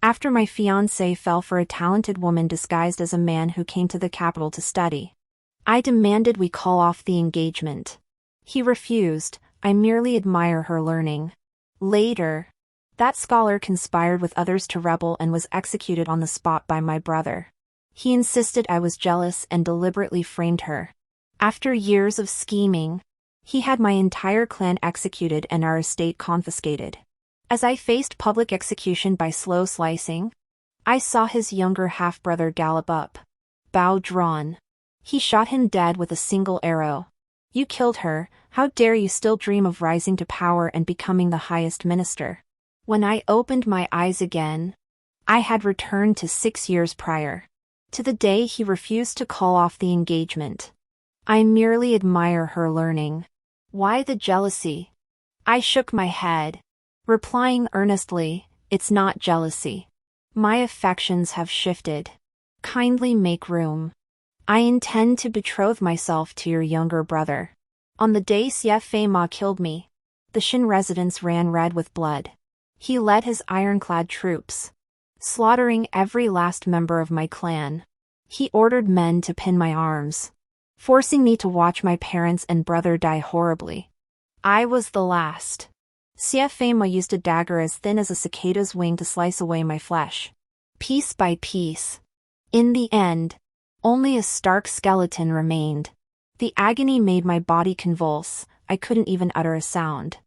after my fiancé fell for a talented woman disguised as a man who came to the capital to study. I demanded we call off the engagement. He refused. I merely admire her learning. Later, that scholar conspired with others to rebel and was executed on the spot by my brother. He insisted I was jealous and deliberately framed her. After years of scheming, he had my entire clan executed and our estate confiscated. As I faced public execution by slow slicing, I saw his younger half-brother gallop up, bow drawn. He shot him dead with a single arrow. You killed her. How dare you still dream of rising to power and becoming the highest minister? When I opened my eyes again, I had returned to 6 years prior, to the day he refused to call off the engagement. I merely admire her learning. Why the jealousy? I shook my head, replying earnestly, it's not jealousy. My affections have shifted. Kindly make room. I intend to betroth myself to your younger brother. On the day Siafe Ma killed me, the Shin residence ran red with blood. He led his ironclad troops, slaughtering every last member of my clan. He ordered men to pin my arms, forcing me to watch my parents and brother die horribly. I was the last. Siafe Ma used a dagger as thin as a cicada's wing to slice away my flesh, piece by piece. In the end, only a stark skeleton remained. The agony made my body convulse. I couldn't even utter a sound.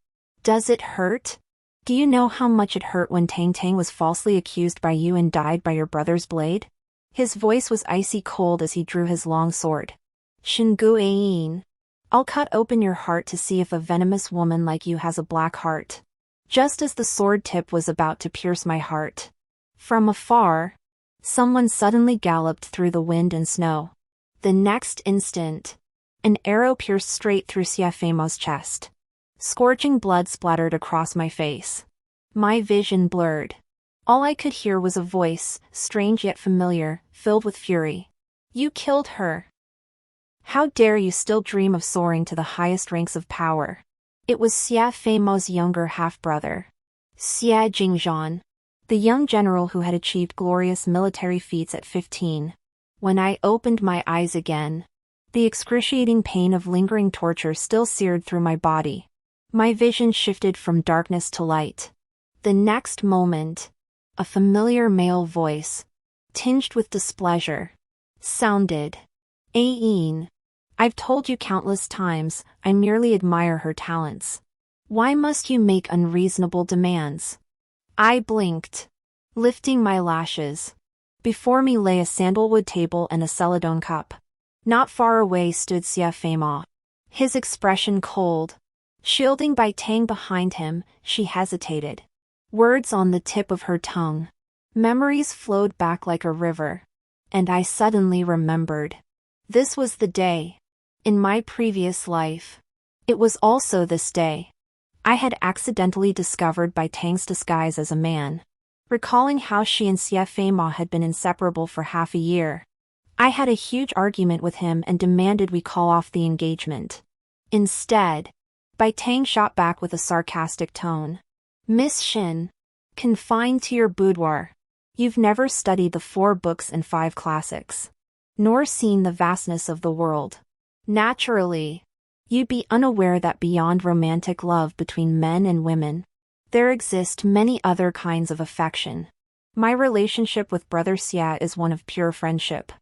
Does it hurt? Do you know how much it hurt when Tang Tang was falsely accused by you and died by your brother's blade? His voice was icy cold as he drew his long sword. Shingu Ain, I'll cut open your heart to see if a venomous woman like you has a black heart. Just as the sword tip was about to pierce my heart, from afar, someone suddenly galloped through the wind and snow. The next instant, an arrow pierced straight through Siafe Ma's chest. Scorching blood splattered across my face. My vision blurred. All I could hear was a voice, strange yet familiar, filled with fury. You killed her. How dare you still dream of soaring to the highest ranks of power? It was Siafe Ma's younger half-brother, Xia Jingzhan, the young general who had achieved glorious military feats at 15. When I opened my eyes again, the excruciating pain of lingering torture still seared through my body. My vision shifted from darkness to light. The next moment, a familiar male voice, tinged with displeasure, sounded. Ain, I've told you countless times, I merely admire her talents. Why must you make unreasonable demands? I blinked, lifting my lashes. Before me lay a sandalwood table and a celadon cup. Not far away stood Siafe Ma, his expression cold. Shielding by Tang behind him, she hesitated, words on the tip of her tongue. Memories flowed back like a river. And I suddenly remembered. This was the day. In my previous life. It was also this day. I had accidentally discovered by Tang's disguise as a man. Recalling how she and Siafe Ma had been inseparable for half a year, I had a huge argument with him and demanded we call off the engagement. Instead, Bai Tang shot back with a sarcastic tone. Miss Shin, confined to your boudoir, you've never studied the 4 books and 5 classics, nor seen the vastness of the world. Naturally, you'd be unaware that beyond romantic love between men and women, there exist many other kinds of affection. My relationship with Brother Xia is one of pure friendship,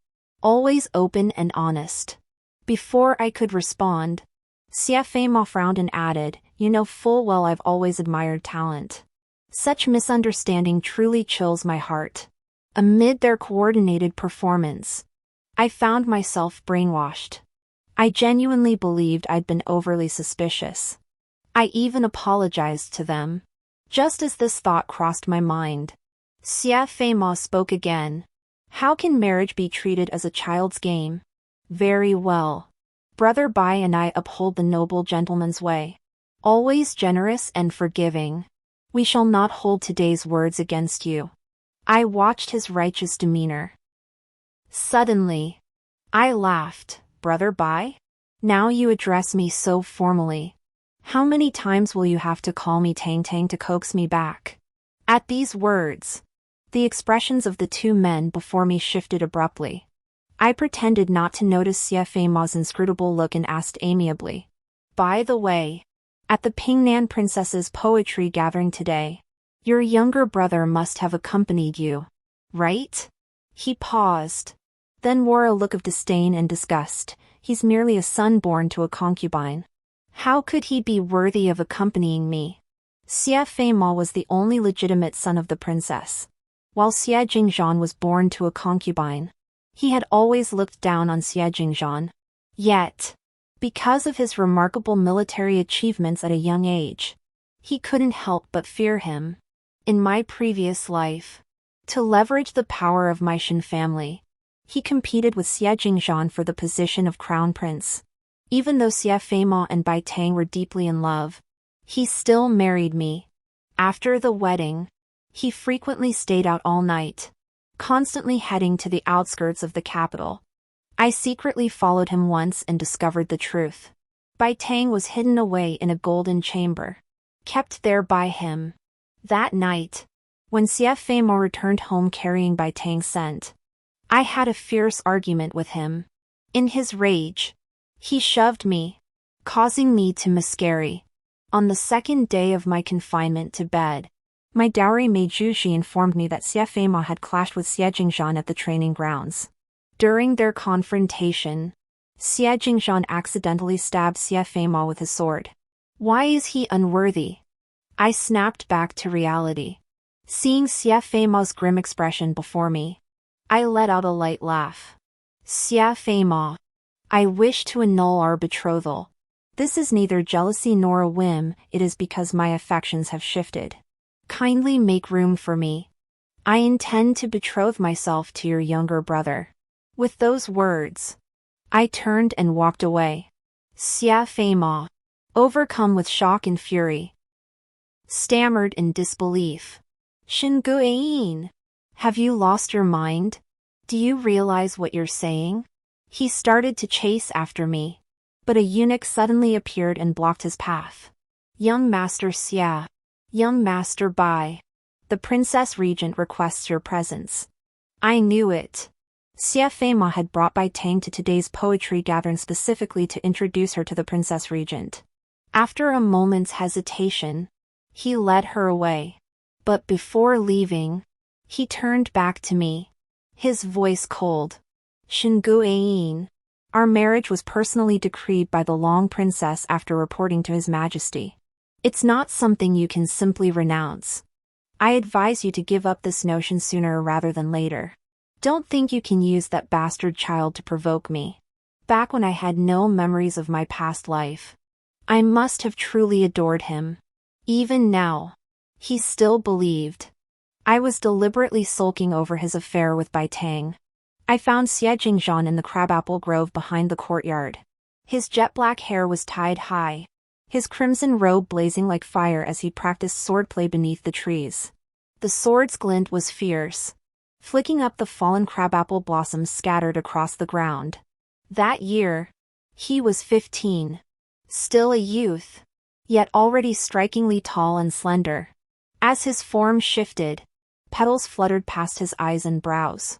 always open and honest. Before I could respond, Siafe Ma frowned and added, you know full well I've always admired talent. Such misunderstanding truly chills my heart. Amid their coordinated performance, I found myself brainwashed. I genuinely believed I'd been overly suspicious. I even apologized to them. Just as this thought crossed my mind, Siafe Ma spoke again. How can marriage be treated as a child's game? Very well. Brother Bai and I uphold the noble gentleman's way. Always generous and forgiving. We shall not hold today's words against you. I watched his righteous demeanor. Suddenly, I laughed. Brother Bai? Now you address me so formally. How many times will you have to call me Tang Tang to coax me back? At these words, The expressions of the two men before me shifted abruptly. I pretended not to notice Xie Ma's inscrutable look and asked amiably. By the way, at the Pingnan Princess's poetry gathering today, your younger brother must have accompanied you, right? He paused, then wore a look of disdain and disgust. He's merely a son born to a concubine. How could he be worthy of accompanying me? Xie Ma was the only legitimate son of the princess, while Xie Jingzhan was born to a concubine. He had always looked down on Xie Jingzhan. Yet, because of his remarkable military achievements at a young age, he couldn't help but fear him. In my previous life, to leverage the power of my Shen family, he competed with Xie Jingzhan for the position of crown prince. Even though Xie Ma and Bai Tang were deeply in love, he still married me. After the wedding, he frequently stayed out all night, constantly heading to the outskirts of the capital. I secretly followed him once and discovered the truth. Bai Tang was hidden away in a golden chamber, kept there by him. That night, when Xie Ma returned home carrying Bai Tang's scent, I had a fierce argument with him. In his rage, he shoved me, causing me to miscarry. On the second day of my confinement to bed, my dowry maid Zhuxi informed me that Xie Ma had clashed with Xie Jingzhan at the training grounds. During their confrontation, Xie Jingzhan accidentally stabbed Xie Ma with his sword. Why is he unworthy? I snapped back to reality. Seeing Xie Ma's grim expression before me, I let out a light laugh. Xie Ma, I wish to annul our betrothal. This is neither jealousy nor a whim, it is because my affections have shifted. Kindly make room for me. I intend to betroth myself to your younger brother. With those words, I turned and walked away. Xie Ma, overcome with shock and fury, stammered in disbelief. Shinguin, have you lost your mind? Do you realize what you're saying? He started to chase after me, but a eunuch suddenly appeared and blocked his path. Young Master Xie, young Master Bai, the Princess Regent requests your presence. I knew it. Xie Ma had brought Bai Tang to today's poetry gathering specifically to introduce her to the Princess Regent. After a moment's hesitation, he led her away. But before leaving, he turned back to me, his voice cold. Shinguin, our marriage was personally decreed by the Long Princess after reporting to His Majesty. It's not something you can simply renounce. I advise you to give up this notion sooner rather than later. Don't think you can use that bastard child to provoke me. Back when I had no memories of my past life, I must have truly adored him. Even now, he still believed. I was deliberately sulking over his affair with Bai Tang. I found Xie Jingzhan in the crabapple grove behind the courtyard. His jet-black hair was tied high, his crimson robe blazing like fire as he practiced swordplay beneath the trees. The sword's glint was fierce, flicking up the fallen crabapple blossoms scattered across the ground. That year, he was 15. Still a youth, yet already strikingly tall and slender. As his form shifted, petals fluttered past his eyes and brows,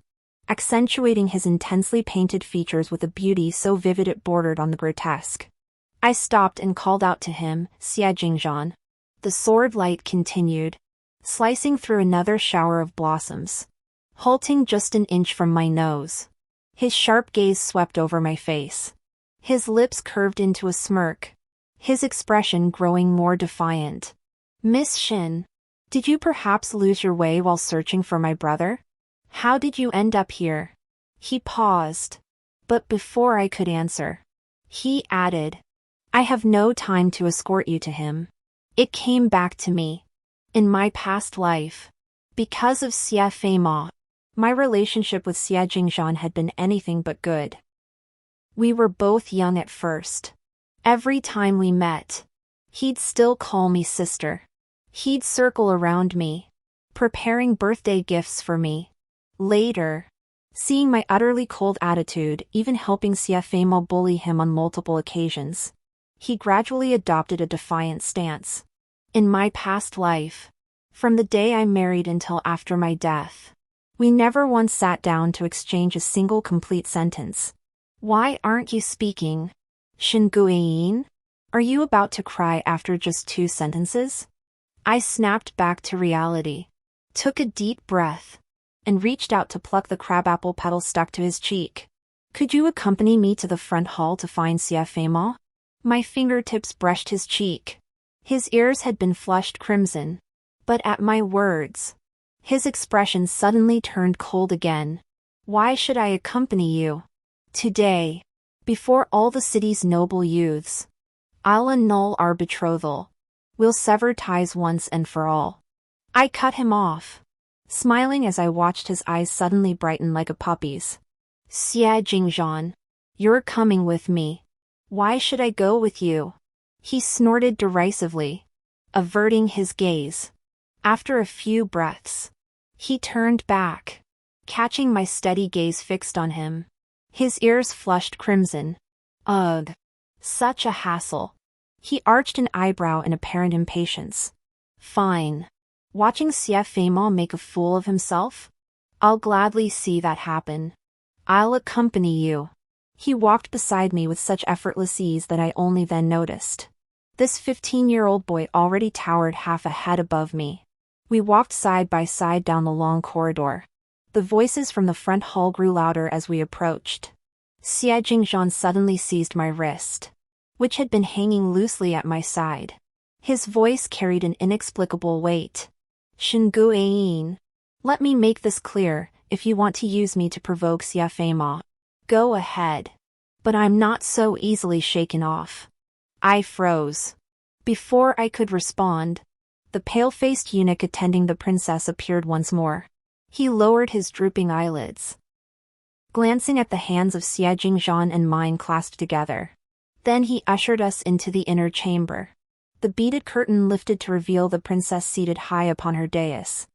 accentuating his intensely painted features with a beauty so vivid it bordered on the grotesque. I stopped and called out to him, Xie Jingzhan. The sword light continued, slicing through another shower of blossoms, halting just an inch from my nose. His sharp gaze swept over my face. His lips curved into a smirk, his expression growing more defiant. Miss Shin, did you perhaps lose your way while searching for my brother? How did you end up here? He paused, but before I could answer, he added, I have no time to escort you to him. It came back to me. In my past life, because of Xie Ma, my relationship with Xie Jingzhan had been anything but good. We were both young at first. Every time we met, he'd still call me sister. He'd circle around me, preparing birthday gifts for me. Later, seeing my utterly cold attitude, even helping Xie Ma bully him on multiple occasions, he gradually adopted a defiant stance. In my past life, From the day I married until after my death. We never once sat down to exchange a single complete sentence. Why aren't you speaking? Shinguin? Are you about to cry after just 2 sentences? I snapped back to reality, took a deep breath, and reached out to pluck the crabapple petal stuck to his cheek. Could you accompany me to the front hall to find fiancé? My fingertips brushed his cheek. His ears had been flushed crimson. But at my words, his expression suddenly turned cold again. Why should I accompany you? Today, before all the city's noble youths, I'll annul our betrothal. We'll sever ties once and for all. I cut him off, smiling as I watched his eyes suddenly brighten like a puppy's. Xie Jingzhan, you're coming with me. Why should I go with you? He snorted derisively, averting his gaze. After a few breaths, he turned back, catching my steady gaze fixed on him. His ears flushed crimson. Ugh. Such a hassle. He arched an eyebrow in apparent impatience. Fine. Watching fiancé make a fool of himself? I'll gladly see that happen. I'll accompany you. He walked beside me with such effortless ease that I only then noticed. This 15-year-old boy already towered half a head above me. We walked side by side down the long corridor. The voices from the front hall grew louder as we approached. Xie Jingzhan suddenly seized my wrist, which had been hanging loosely at my side. His voice carried an inexplicable weight. Shinguin. Let me make this clear, if you want to use me to provoke fiancé, go ahead. But I'm not so easily shaken off. I froze. Before I could respond, the pale-faced eunuch attending the princess appeared once more. He lowered his drooping eyelids, glancing at the hands of Xie Jingzhan and mine clasped together. Then he ushered us into the inner chamber. The beaded curtain lifted to reveal the princess seated high upon her dais,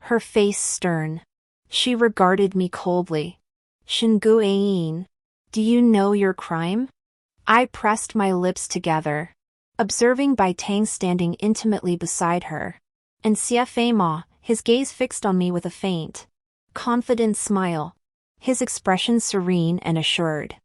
her face stern. She regarded me coldly. Shinguin, do you know your crime? I pressed my lips together, observing Bai Tang standing intimately beside her, and fiancé, his gaze fixed on me with a faint, confident smile, his expression serene and assured.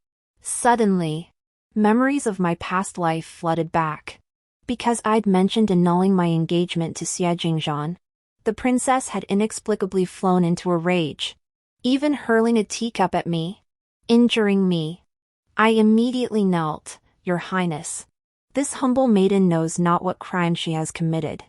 Suddenly, memories of my past life flooded back. Because I'd mentioned annulling my engagement to Xie Jingzhan, the princess had inexplicably flown into a rage, even hurling a teacup at me, injuring me. I immediately knelt. Your Highness, this humble maiden knows not what crime she has committed.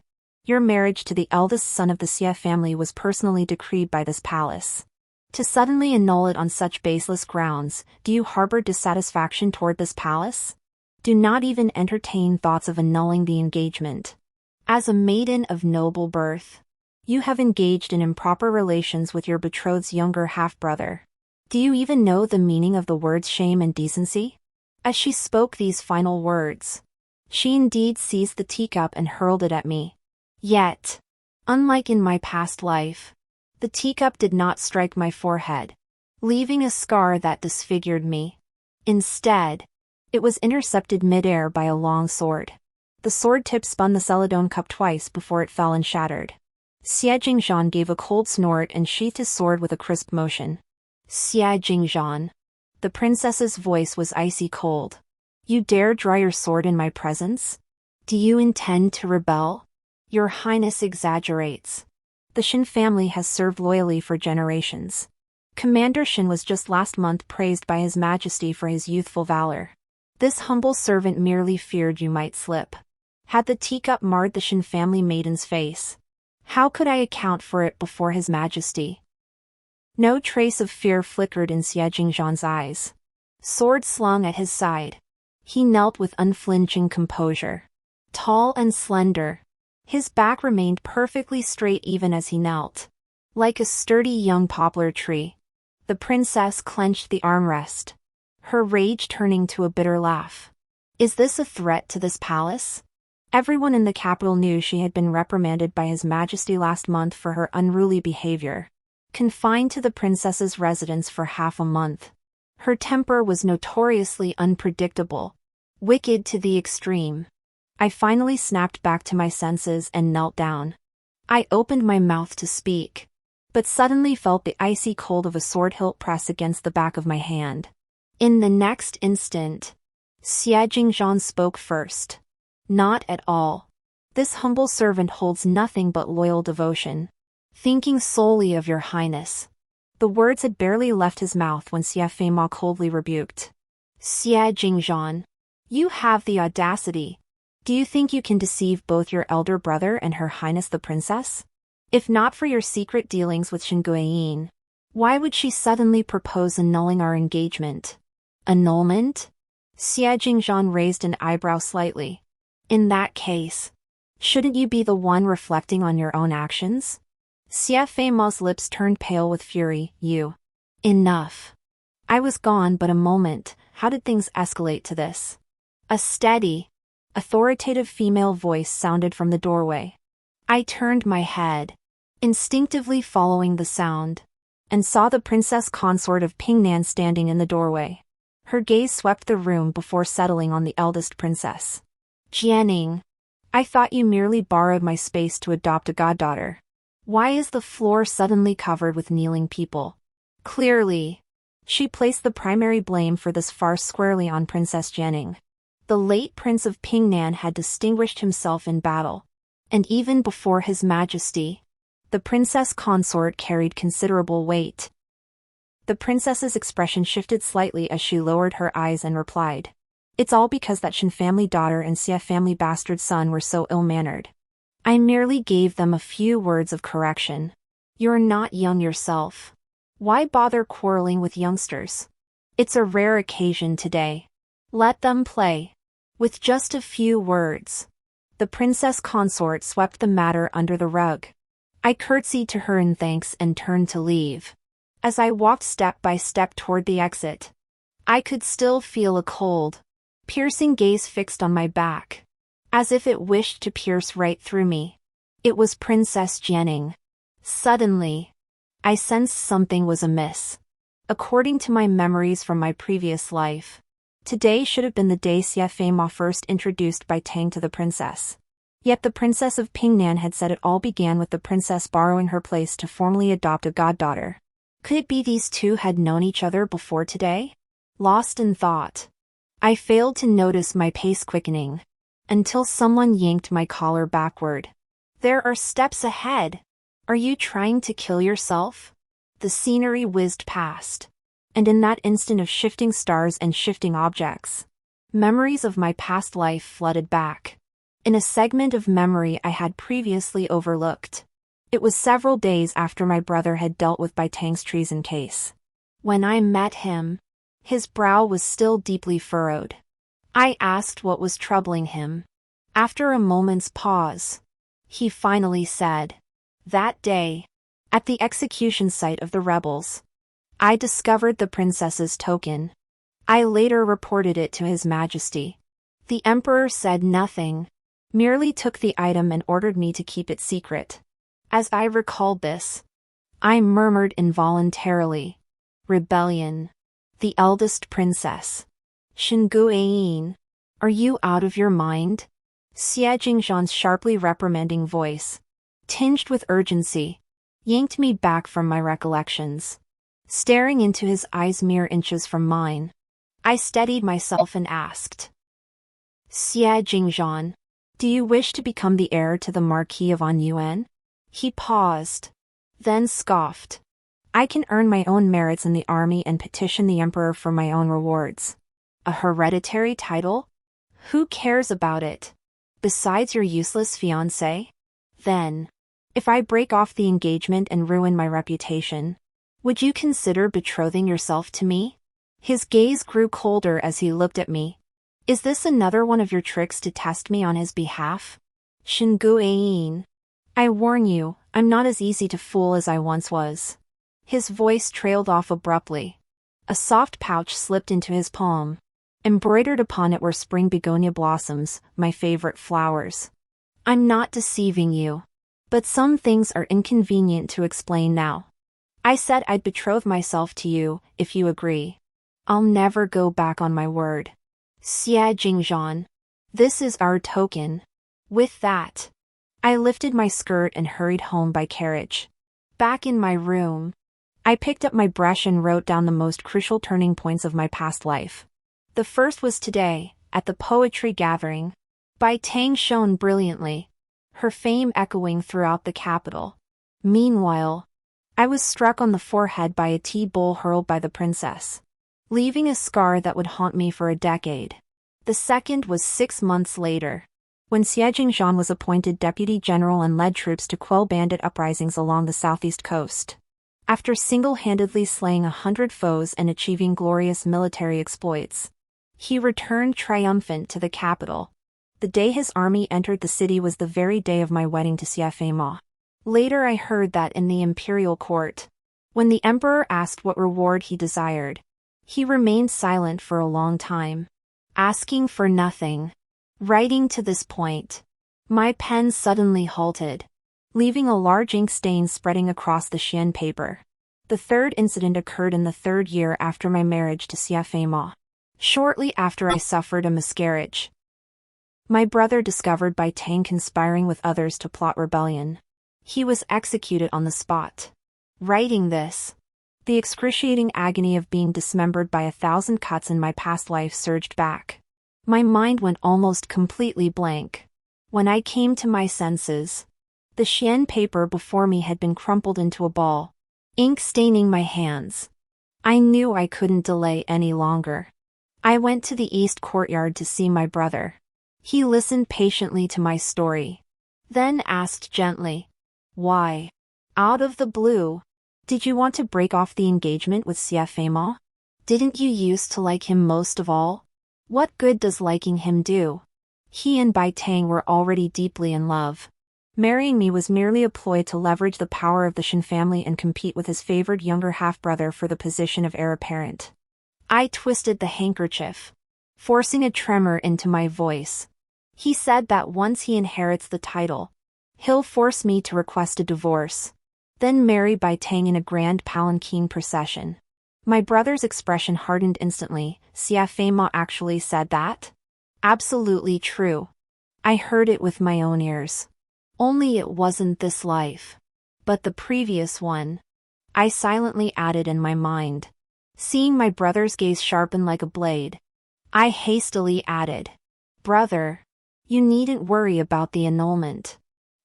Your marriage to the eldest son of the Xie family was personally decreed by this palace. To suddenly annul it on such baseless grounds, do you harbor dissatisfaction toward this palace? Do not even entertain thoughts of annulling the engagement. As a maiden of noble birth, you have engaged in improper relations with your betrothed's younger half-brother. Do you even know the meaning of the words shame and decency? As she spoke these final words, she indeed seized the teacup and hurled it at me. Yet, unlike in my past life, the teacup did not strike my forehead, leaving a scar that disfigured me. Instead, it was intercepted mid-air by a long sword. The sword tip spun the celadone cup twice before it fell and shattered. Xie Jingzhan gave a cold snort and sheathed his sword with a crisp motion. Xie Jingzhan. The princess's voice was icy cold. You dare draw your sword in my presence? Do you intend to rebel? Your Highness exaggerates. The Shin family has served loyally for generations. Commander Shin was just last month praised by His Majesty for his youthful valor. This humble servant merely feared you might slip. Had the teacup marred the Shin family maiden's face? How could I account for it before His Majesty? No trace of fear flickered in Xie Jingzhan's eyes. Sword slung at his side, he knelt with unflinching composure. Tall and slender, his back remained perfectly straight even as he knelt. Like a sturdy young poplar tree, the princess clenched the armrest, her rage turning to a bitter laugh. Is this a threat to this palace? Everyone in the capital knew she had been reprimanded by His Majesty last month for her unruly behavior. Confined to the princess's residence for half a month. Her temper was notoriously unpredictable, wicked to the extreme. I finally snapped back to my senses and knelt down. I opened my mouth to speak, but suddenly felt the icy cold of a sword hilt press against the back of my hand. In the next instant, Xie Jingzhan spoke first. Not at all. This humble servant holds nothing but loyal devotion. Thinking solely of your highness. The words had barely left his mouth when Xie Feima coldly rebuked. Xie Jingzhan. You have the audacity. Do you think you can deceive both your elder brother and her highness the princess? If not for your secret dealings with Shinguiyin, why would she suddenly propose annulling our engagement? Annulment? Xie Jingzhan raised an eyebrow slightly. In that case, shouldn't you be the one reflecting on your own actions? Xie Feima's lips turned pale with fury. You. Enough. I was gone but a moment. How did things escalate to this? A steady, authoritative female voice sounded from the doorway. I turned my head, instinctively following the sound, and saw the princess consort of Pingnan standing in the doorway. Her gaze swept the room before settling on the eldest princess. Jianing, I thought you merely borrowed my space to adopt a goddaughter. Why is the floor suddenly covered with kneeling people? Clearly, she placed the primary blame for this farce squarely on Princess Jianing. The late Prince of Pingnan had distinguished himself in battle, and even before His Majesty, the princess consort carried considerable weight. The princess's expression shifted slightly as she lowered her eyes and replied. It's all because that Shin family daughter and Xie family bastard son were so ill-mannered. I merely gave them a few words of correction. You're not young yourself. Why bother quarreling with youngsters? It's a rare occasion today. Let them play. With just a few words, the princess consort swept the matter under the rug. I curtsied to her in thanks and turned to leave. As I walked step by step toward the exit, I could still feel a cold, piercing gaze fixed on my back, as if it wished to pierce right through me. It was Princess Jianing. Suddenly, I sensed something was amiss. According to my memories from my previous life, today should have been the day Xie Feima first introduced Bai Tang to the princess. Yet the princess of Pingnan had said it all began with the princess borrowing her place to formally adopt a goddaughter. Could it be these two had known each other before today? Lost in thought, I failed to notice my pace quickening, until someone yanked my collar backward. There are steps ahead. Are you trying to kill yourself? The scenery whizzed past, and in that instant of shifting stars and shifting objects, memories of my past life flooded back. In a segment of memory I had previously overlooked. It was several days after my brother had dealt with Bai Tang's treason case. When I met him, his brow was still deeply furrowed. I asked what was troubling him. After a moment's pause, he finally said, that day, at the execution site of the rebels, I discovered the princess's token. I later reported it to His Majesty. The Emperor said nothing, merely took the item and ordered me to keep it secret. As I recalled this, I murmured involuntarily, rebellion. The eldest princess. Shinguiyin, are you out of your mind? Xie Jingzhan's sharply reprimanding voice, tinged with urgency, yanked me back from my recollections. Staring into his eyes mere inches from mine, I steadied myself and asked. Xie Jingzhan, do you wish to become the heir to the Marquis of Anyuan? He paused, then scoffed. I can earn my own merits in the army and petition the Emperor for my own rewards. A hereditary title? Who cares about it? Besides your useless fiancé? Then, if I break off the engagement and ruin my reputation, would you consider betrothing yourself to me? His gaze grew colder as he looked at me. Is this another one of your tricks to test me on his behalf? Shinguiyin, I warn you, I'm not as easy to fool as I once was. His voice trailed off abruptly. A soft pouch slipped into his palm. Embroidered upon it were spring begonia blossoms, my favorite flowers. I'm not deceiving you. But some things are inconvenient to explain now. I said I'd betroth myself to you, if you agree. I'll never go back on my word. Xie Jingzhan. This is our token. With that, I lifted my skirt and hurried home by carriage. Back in my room, I picked up my brush and wrote down the most crucial turning points of my past life. The first was today, at the poetry gathering. Bai Tang shone brilliantly, her fame echoing throughout the capital. Meanwhile, I was struck on the forehead by a tea bowl hurled by the princess, leaving a scar that would haunt me for a decade. The second was 6 months later, when Xie Jingzhan was appointed deputy general and led troops to quell bandit uprisings along the southeast coast. After single-handedly slaying 100 foes and achieving glorious military exploits, he returned triumphant to the capital. The day his army entered the city was the very day of my wedding to Xie Ma. Later I heard that in the imperial court, when the emperor asked what reward he desired, he remained silent for a long time, asking for nothing. Writing to this point, my pen suddenly halted, leaving a large ink stain spreading across the Xian paper. The third incident occurred in the 3rd year after my marriage to Xie Ma. Shortly after I suffered a miscarriage, my brother discovered Bai Tang conspiring with others to plot rebellion. He was executed on the spot. Writing this, the excruciating agony of being dismembered by 1,000 cuts in my past life surged back. My mind went almost completely blank. When I came to my senses, the Xian paper before me had been crumpled into a ball, ink staining my hands. I knew I couldn't delay any longer. I went to the east courtyard to see my brother. He listened patiently to my story, then asked gently, "Why? Out of the blue, did you want to break off the engagement with Xie Ma? Didn't you used to like him most of all? What good does liking him do? He and Bai Tang were already deeply in love. Marrying me was merely a ploy to leverage the power of the Shen family and compete with his favored younger half-brother for the position of heir apparent." I twisted the handkerchief, forcing a tremor into my voice. He said that once he inherits the title, he'll force me to request a divorce, then marry Bai Tang in a grand palanquin procession. My brother's expression hardened instantly. Xie Ma actually said that? Absolutely true. I heard it with my own ears. Only it wasn't this life, but the previous one. I silently added in my mind, seeing my brother's gaze sharpen like a blade. I hastily added, "Brother, you needn't worry about the annulment.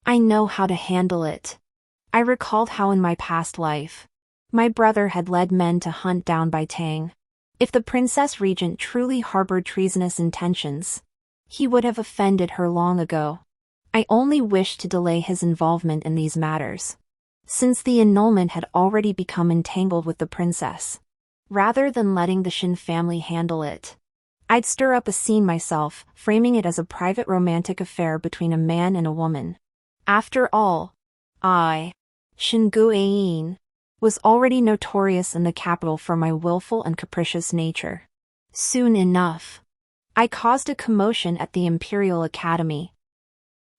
I know how to handle it." I recalled how in my past life, my brother had led men to hunt down Bai Tang. If the princess regent truly harbored treasonous intentions, he would have offended her long ago. I only wished to delay his involvement in these matters, since the annulment had already become entangled with the princess. Rather than letting the Shen family handle it, I'd stir up a scene myself, framing it as a private romantic affair between a man and a woman. After all, Shen Guiyin, was already notorious in the capital for my willful and capricious nature. Soon enough, I caused a commotion at the Imperial Academy.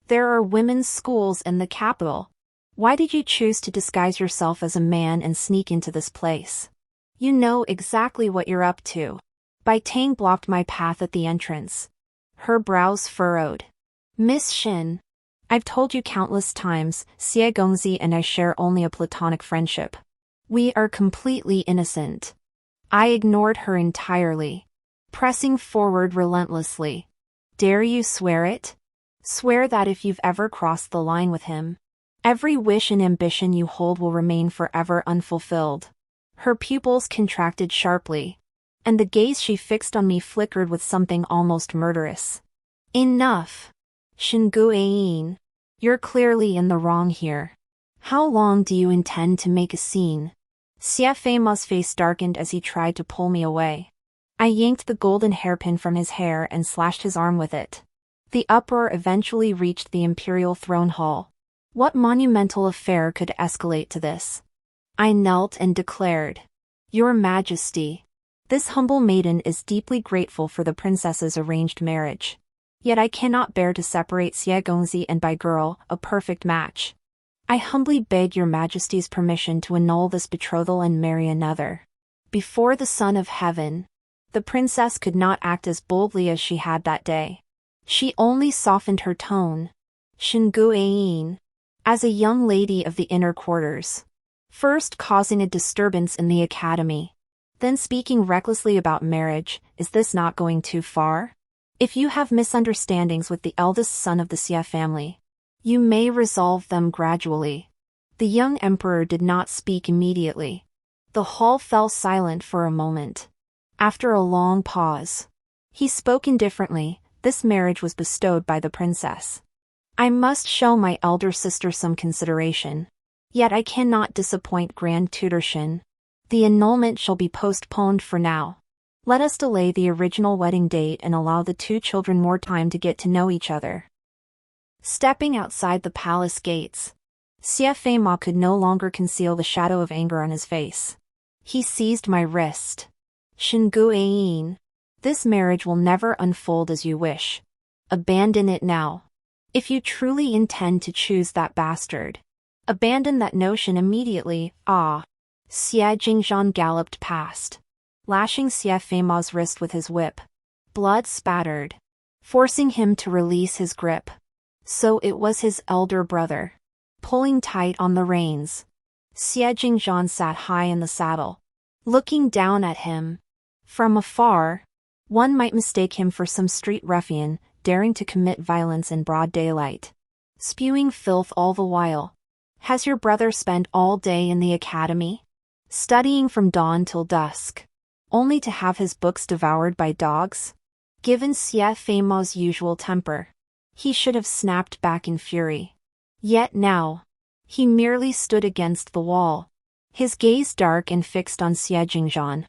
"There are women's schools in the capital. Why did you choose to disguise yourself as a man and sneak into this place? You know exactly what you're up to." Bai Tang blocked my path at the entrance, her brows furrowed. "Miss Shin, I've told you countless times, Xie Gongzi and I share only a platonic friendship. We are completely innocent." I ignored her entirely, pressing forward relentlessly. "Dare you swear it? Swear that if you've ever crossed the line with him, every wish and ambition you hold will remain forever unfulfilled." Her pupils contracted sharply, and the gaze she fixed on me flickered with something almost murderous. "Enough. Shen Guiyin, you're clearly in the wrong here. How long do you intend to make a scene?" Xie Ma's face darkened as he tried to pull me away. I yanked the golden hairpin from his hair and slashed his arm with it. The uproar eventually reached the imperial throne hall. What monumental affair could escalate to this? I knelt and declared, "Your Majesty, this humble maiden is deeply grateful for the princess's arranged marriage. Yet I cannot bear to separate Xie Gongzi and Bai Girl, a perfect match. I humbly beg your Majesty's permission to annul this betrothal and marry another." Before the Son of Heaven, the princess could not act as boldly as she had that day. She only softened her tone, Shinguain. As a young lady of the inner quarters. First causing a disturbance in the academy. Then speaking recklessly about marriage, is this not going too far? If you have misunderstandings with the eldest son of the Xia family, you may resolve them gradually. The young emperor did not speak immediately. The hall fell silent for a moment. After a long pause, he spoke indifferently. This marriage was bestowed by the princess. I must show my elder sister some consideration. Yet I cannot disappoint Grand Tutor Shin. The annulment shall be postponed for now. Let us delay the original wedding date and allow the two children more time to get to know each other. Stepping outside the palace gates, Xie Feima could no longer conceal the shadow of anger on his face. He seized my wrist. Shinguain. This marriage will never unfold as you wish. Abandon it now. If you truly intend to choose that bastard, abandon that notion immediately. Ah. Xie Jingzhan galloped past, lashing Xie Feima's wrist with his whip. Blood spattered, forcing him to release his grip. So it was his elder brother. Pulling tight on the reins, Xie Jingzhan sat high in the saddle, looking down at him. From afar, one might mistake him for some street ruffian, daring to commit violence in broad daylight, spewing filth all the while. Has your brother spent all day in the academy, studying from dawn till dusk, only to have his books devoured by dogs? Given Xie Feima's usual temper, he should have snapped back in fury. Yet now, he merely stood against the wall, his gaze dark and fixed on Xie Jingzhan.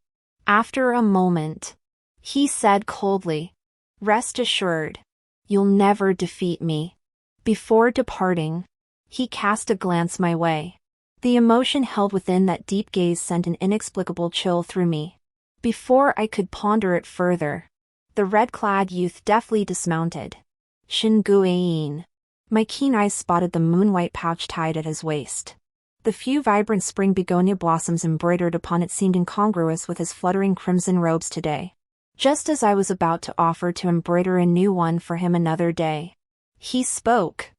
After a moment, he said coldly, "Rest assured, you'll never defeat me." Before departing, he cast a glance my way. The emotion held within that deep gaze sent an inexplicable chill through me. Before I could ponder it further, the red-clad youth deftly dismounted. Shinguain. My keen eyes spotted the moon-white pouch tied at his waist. The few vibrant spring begonia blossoms embroidered upon it seemed incongruous with his fluttering crimson robes today. Just as I was about to offer to embroider a new one for him another day, he spoke.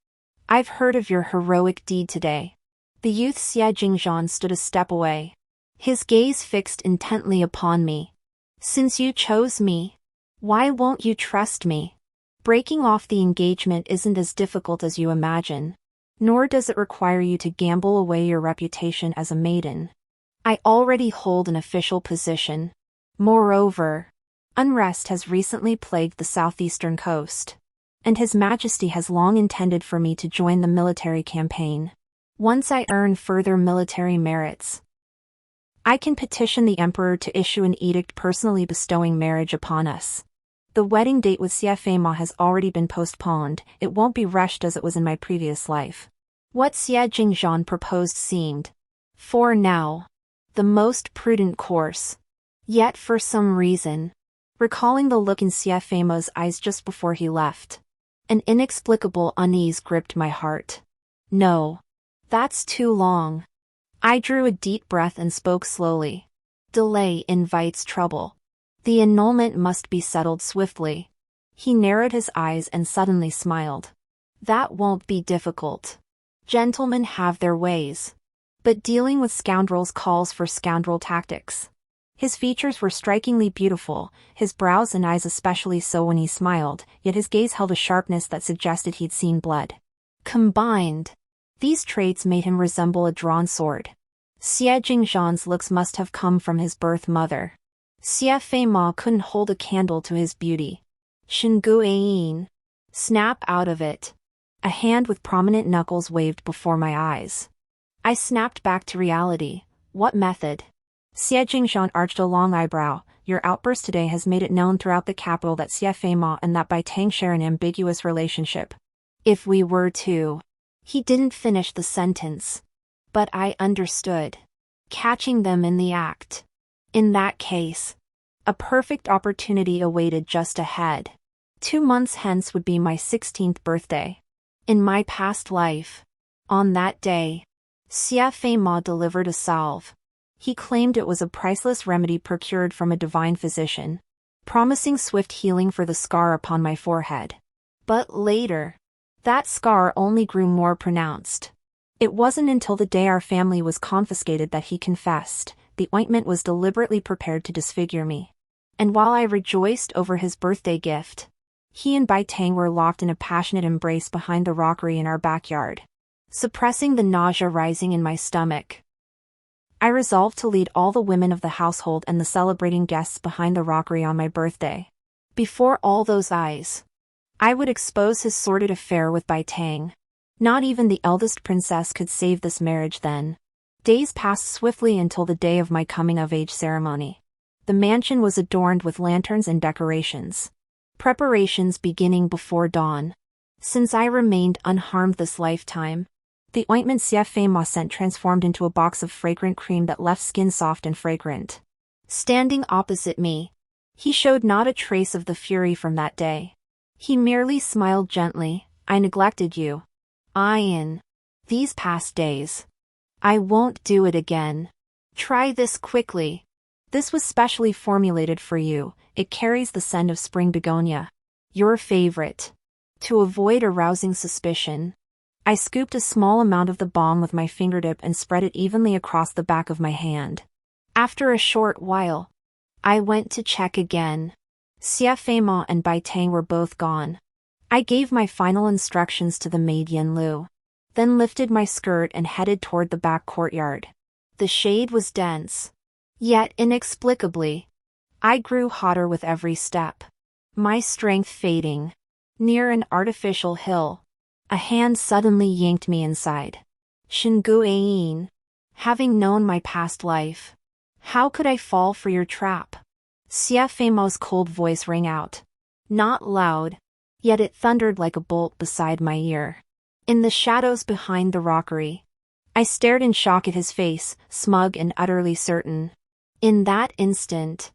"I've heard of your heroic deed today." The youth Xie Jingzhan stood a step away, his gaze fixed intently upon me. "Since you chose me, why won't you trust me? Breaking off the engagement isn't as difficult as you imagine, nor does it require you to gamble away your reputation as a maiden. I already hold an official position. Moreover, unrest has recently plagued the southeastern coast, and His Majesty has long intended for me to join the military campaign. Once I earn further military merits, I can petition the Emperor to issue an edict personally bestowing marriage upon us. The wedding date with Xie Feima has already been postponed. It won't be rushed as it was in my previous life." What Xie Jingzhan proposed seemed, for now, the most prudent course. Yet for some reason, recalling the look in Xie Feima's eyes just before he left, an inexplicable unease gripped my heart. "No. That's too long." I drew a deep breath and spoke slowly. "Delay invites trouble. The annulment must be settled swiftly." He narrowed his eyes and suddenly smiled. "That won't be difficult. Gentlemen have their ways. But dealing with scoundrels calls for scoundrel tactics." His features were strikingly beautiful, his brows and eyes especially so when he smiled, yet his gaze held a sharpness that suggested he'd seen blood. Combined, these traits made him resemble a drawn sword. Xie Jingzhan's looks must have come from his birth mother. Xie Feima couldn't hold a candle to his beauty. Shinguain. Snap out of it. A hand with prominent knuckles waved before my eyes. I snapped back to reality. What method? Xie Jingzhan arched a long eyebrow. "Your outburst today has made it known throughout the capital that Xie Feima and that Bai Tang share an ambiguous relationship. If we were to..." He didn't finish the sentence. But I understood. Catching them in the act. In that case, a perfect opportunity awaited just ahead. 2 months hence would be my 16th birthday. In my past life, on that day, Xie Feima delivered a salve. He claimed it was a priceless remedy procured from a divine physician, promising swift healing for the scar upon my forehead. But later, That scar only grew more pronounced. It wasn't until the day our family was confiscated that he confessed. The ointment was deliberately prepared to disfigure me. And while I rejoiced over his birthday gift, he and Bai Tang were locked in a passionate embrace behind the rockery in our backyard, suppressing the nausea rising in my stomach. I resolved to lead all the women of the household and the celebrating guests behind the rockery on my birthday. Before all those eyes, I would expose his sordid affair with Bai Tang. Not even the eldest princess could save this marriage then. Days passed swiftly until the day of my coming-of-age ceremony. The mansion was adorned with lanterns and decorations, preparations beginning before dawn. Since I remained unharmed this lifetime, the ointment fiancé scent transformed into a box of fragrant cream that left skin soft and fragrant. Standing opposite me, he showed not a trace of the fury from that day. He merely smiled gently. I neglected you. In these past days. I won't do it again. Try this quickly. This was specially formulated for you. It carries the scent of spring begonia, your favorite. To avoid arousing suspicion, I scooped a small amount of the balm with my fingertip and spread it evenly across the back of my hand. After a short while, I went to check again. Fiancé and Bai Tang were both gone. I gave my final instructions to the maid Yen Lu, then lifted my skirt and headed toward the back courtyard. The shade was dense. Yet inexplicably, I grew hotter with every step, my strength fading. Near an artificial hill, a hand suddenly yanked me inside. Shingu Ain. Having known my past life, how could I fall for your trap? Fiancé's cold voice rang out. Not loud, yet it thundered like a bolt beside my ear. In the shadows behind the rockery, I stared in shock at his face, smug and utterly certain. In that instant,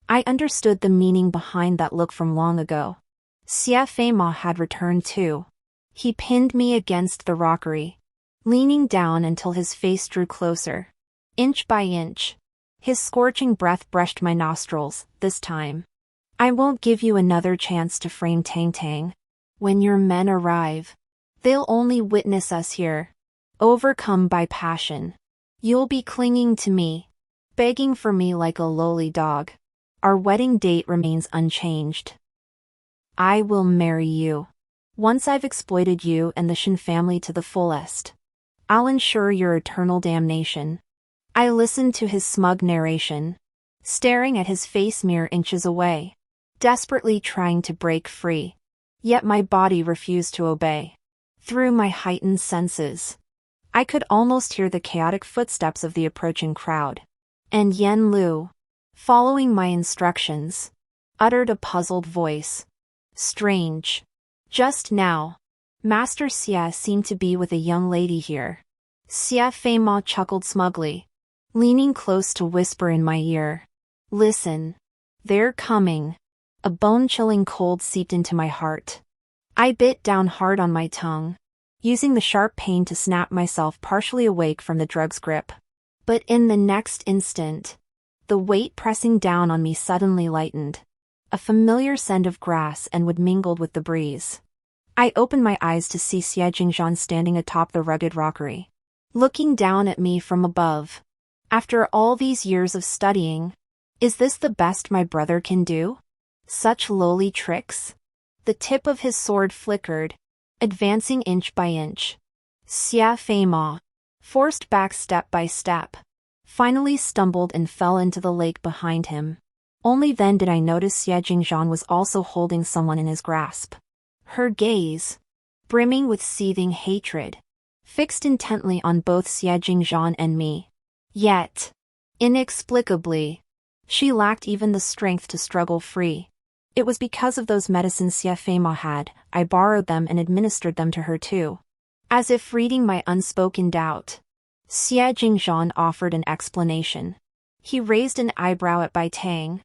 I understood the meaning behind that look from long ago. Fiancé had returned too. He pinned me against the rockery, leaning down until his face drew closer. Inch by inch, his scorching breath brushed my nostrils. This time, I won't give you another chance to frame Tang Tang. When your men arrive, they'll only witness us here, overcome by passion. You'll be clinging to me, begging for me like a lowly dog. Our wedding date remains unchanged. I will marry you. Once I've exploited you and the Shin family to the fullest, I'll ensure your eternal damnation. I listened to his smug narration, staring at his face mere inches away, desperately trying to break free. Yet my body refused to obey. Through my heightened senses, I could almost hear the chaotic footsteps of the approaching crowd. And Yen Lu, following my instructions, uttered a puzzled voice. Strange. Just now, Master Xia seemed to be with a young lady here. Fiancé chuckled smugly, leaning close to whisper in my ear. Listen. They're coming. A bone-chilling cold seeped into my heart. I bit down hard on my tongue, using the sharp pain to snap myself partially awake from the drug's grip. But in the next instant, the weight pressing down on me suddenly lightened. A familiar scent of grass and wood mingled with the breeze. I opened my eyes to see Xie Jingzhan standing atop the rugged rockery, looking down at me from above. After all these years of studying, is this the best my brother can do? Such lowly tricks? The tip of his sword flickered, advancing inch by inch. Fiancé, forced back step by step, finally stumbled and fell into the lake behind him. Only then did I notice Xie Jingzhan was also holding someone in his grasp. Her gaze, brimming with seething hatred, fixed intently on both Xie Jingzhan and me. Yet, inexplicably, she lacked even the strength to struggle free. It was because of those medicines Fiancé had. I borrowed them and administered them to her too. As if reading my unspoken doubt, Xie Jingzhan offered an explanation. He raised an eyebrow at Bai Tang,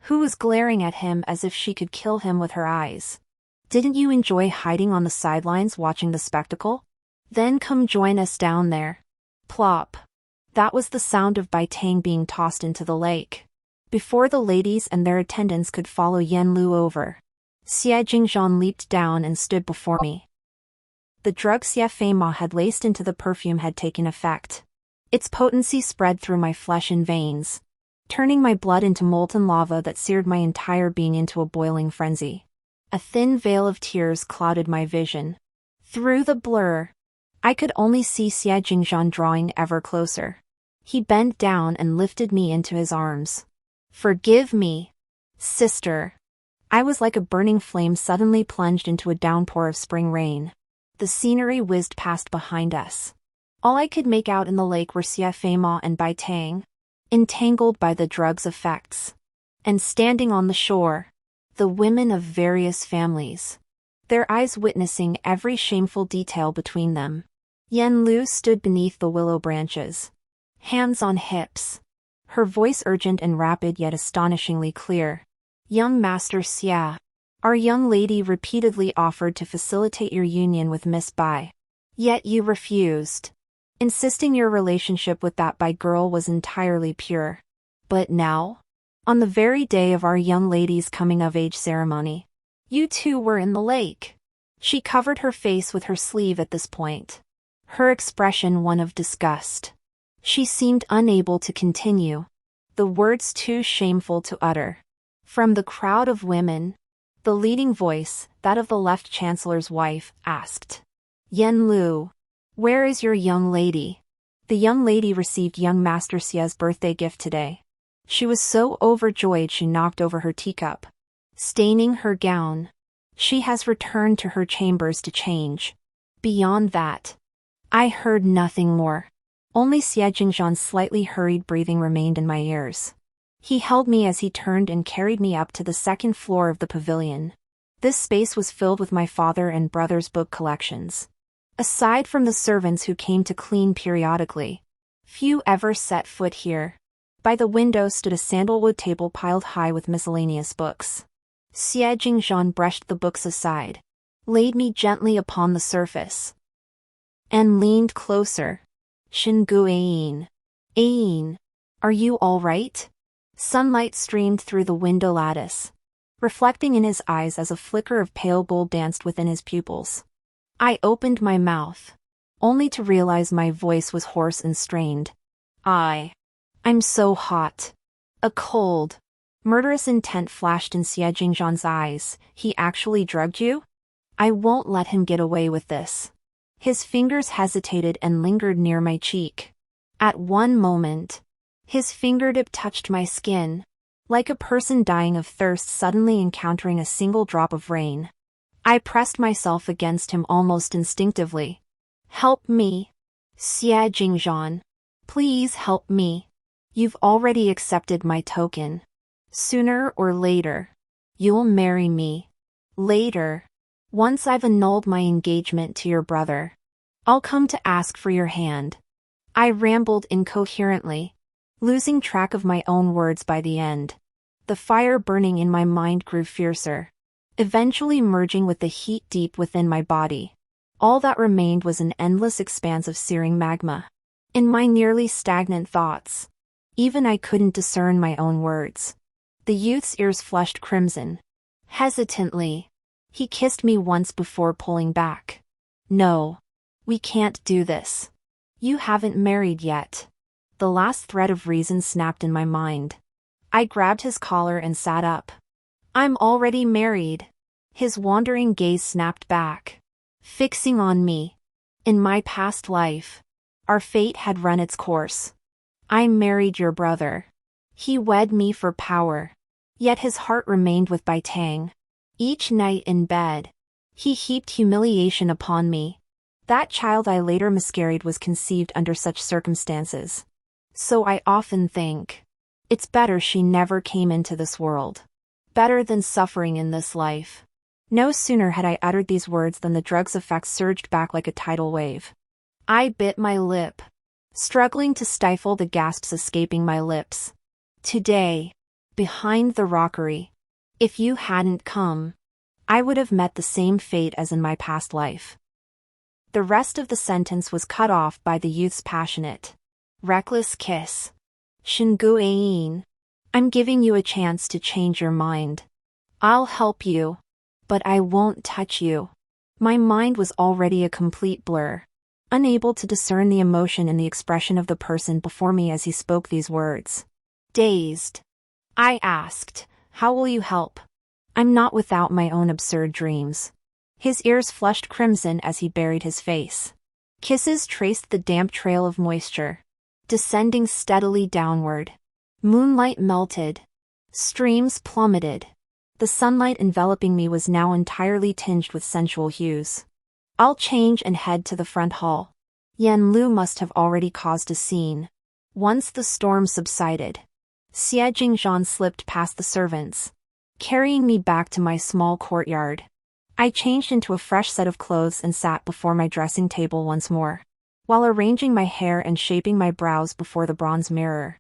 who was glaring at him as if she could kill him with her eyes. Didn't you enjoy hiding on the sidelines watching the spectacle? Then come join us down there. Plop. That was the sound of Bai Tang being tossed into the lake. Before the ladies and their attendants could follow Yen Lu over, Xie Jingzhan leaped down and stood before me. The drug fiancé had laced into the perfume had taken effect. Its potency spread through my flesh and veins, turning my blood into molten lava that seared my entire being into a boiling frenzy. A thin veil of tears clouded my vision. Through the blur, I could only see Xie Jingzhan drawing ever closer. He bent down and lifted me into his arms. "Forgive me, sister." I was like a burning flame suddenly plunged into a downpour of spring rain. The scenery whizzed past behind us. All I could make out in the lake were Xie Feima and Bai Tang, entangled by the drug's effects. And standing on the shore, the women of various families, their eyes witnessing every shameful detail between them. Yen Lu stood beneath the willow branches, hands on hips, her voice urgent and rapid yet astonishingly clear. "Young Master Xia, our young lady repeatedly offered to facilitate your union with Miss Bai. Yet you refused, insisting your relationship with that Bai girl was entirely pure. But now, on the very day of our young lady's coming-of-age ceremony, you two were in the lake." She covered her face with her sleeve at this point, her expression one of disgust. She seemed unable to continue, the words too shameful to utter. From the crowd of women, the leading voice, that of the left chancellor's wife, asked, "Yen Lu, where is your young lady?" The young lady received young Master Xia's birthday gift today. She was so overjoyed she knocked over her teacup, staining her gown. She has returned to her chambers to change. Beyond that, I heard nothing more. Only Xie Jingzhan's slightly hurried breathing remained in my ears. He held me as he turned and carried me up to the second floor of the pavilion. This space was filled with my father and brother's book collections. Aside from the servants who came to clean periodically, few ever set foot here. By the window stood a sandalwood table piled high with miscellaneous books. Xie Jingzhan brushed the books aside, laid me gently upon the surface, and leaned closer. "Xingu Ayin, are you all right?" Sunlight streamed through the window lattice, reflecting in his eyes as a flicker of pale gold danced within his pupils. I opened my mouth, only to realize my voice was hoarse and strained. I'm so hot. A cold, murderous intent flashed in Xie Jingzhan's eyes. "He actually drugged you? I won't let him get away with this." His fingers hesitated and lingered near my cheek. At one moment, his fingertip touched my skin, like a person dying of thirst suddenly encountering a single drop of rain. I pressed myself against him almost instinctively. "Help me, Xie Jingzhan. Please help me. You've already accepted my token. Sooner or later, you'll marry me. Later, once I've annulled my engagement to your brother, I'll come to ask for your hand." I rambled incoherently, losing track of my own words by the end. The fire burning in my mind grew fiercer, eventually merging with the heat deep within my body. All that remained was an endless expanse of searing magma. In my nearly stagnant thoughts, even I couldn't discern my own words. The youth's ears flushed crimson. Hesitantly, he kissed me once before pulling back. "No, we can't do this. You haven't married yet." The last thread of reason snapped in my mind. I grabbed his collar and sat up. "I'm already married." His wandering gaze snapped back, fixing on me. In my past life, our fate had run its course. I married your brother. He wed me for power. Yet his heart remained with Bai Tang. Each night in bed, he heaped humiliation upon me. That child I later miscarried was conceived under such circumstances. So I often think, it's better she never came into this world. Better than suffering in this life. No sooner had I uttered these words than the drug's effects surged back like a tidal wave. I bit my lip, struggling to stifle the gasps escaping my lips. "Today, behind the rockery, if you hadn't come, I would have met the same fate as in my past life." The rest of the sentence was cut off by the youth's passionate, reckless kiss. "Xingu Ayin, I'm giving you a chance to change your mind. I'll help you, but I won't touch you." My mind was already a complete blur, unable to discern the emotion in the expression of the person before me as he spoke these words. Dazed, I asked, "How will you help? I'm not without my own absurd dreams." His ears flushed crimson as he buried his face. Kisses traced the damp trail of moisture, descending steadily downward. Moonlight melted. Streams plummeted. The sunlight enveloping me was now entirely tinged with sensual hues. I'll change and head to the front hall. Yan Lu must have already caused a scene. Once the storm subsided, Xie Jingzhan slipped past the servants, carrying me back to my small courtyard. I changed into a fresh set of clothes and sat before my dressing table once more. While arranging my hair and shaping my brows before the bronze mirror,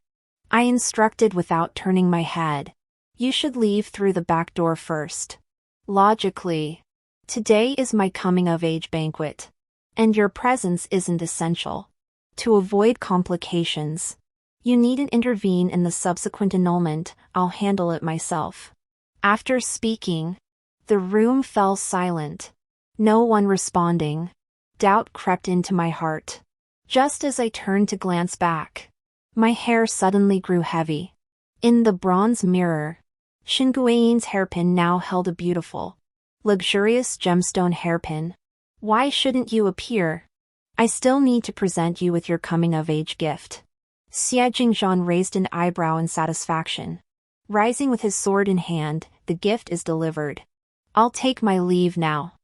I instructed without turning my head. You should leave through the back door first. Logically, today is my coming-of-age banquet, and your presence isn't essential. To avoid complications, you needn't intervene in the subsequent annulment. I'll handle it myself. After speaking, the room fell silent. No one responding. Doubt crept into my heart. Just as I turned to glance back, my hair suddenly grew heavy. In the bronze mirror, Shin Guiyin's hairpin now held a beautiful, luxurious gemstone hairpin. Why shouldn't you appear? I still need to present you with your coming-of-age gift. Xie Jingzhan raised an eyebrow in satisfaction. Rising with his sword in hand, the gift is delivered. I'll take my leave now.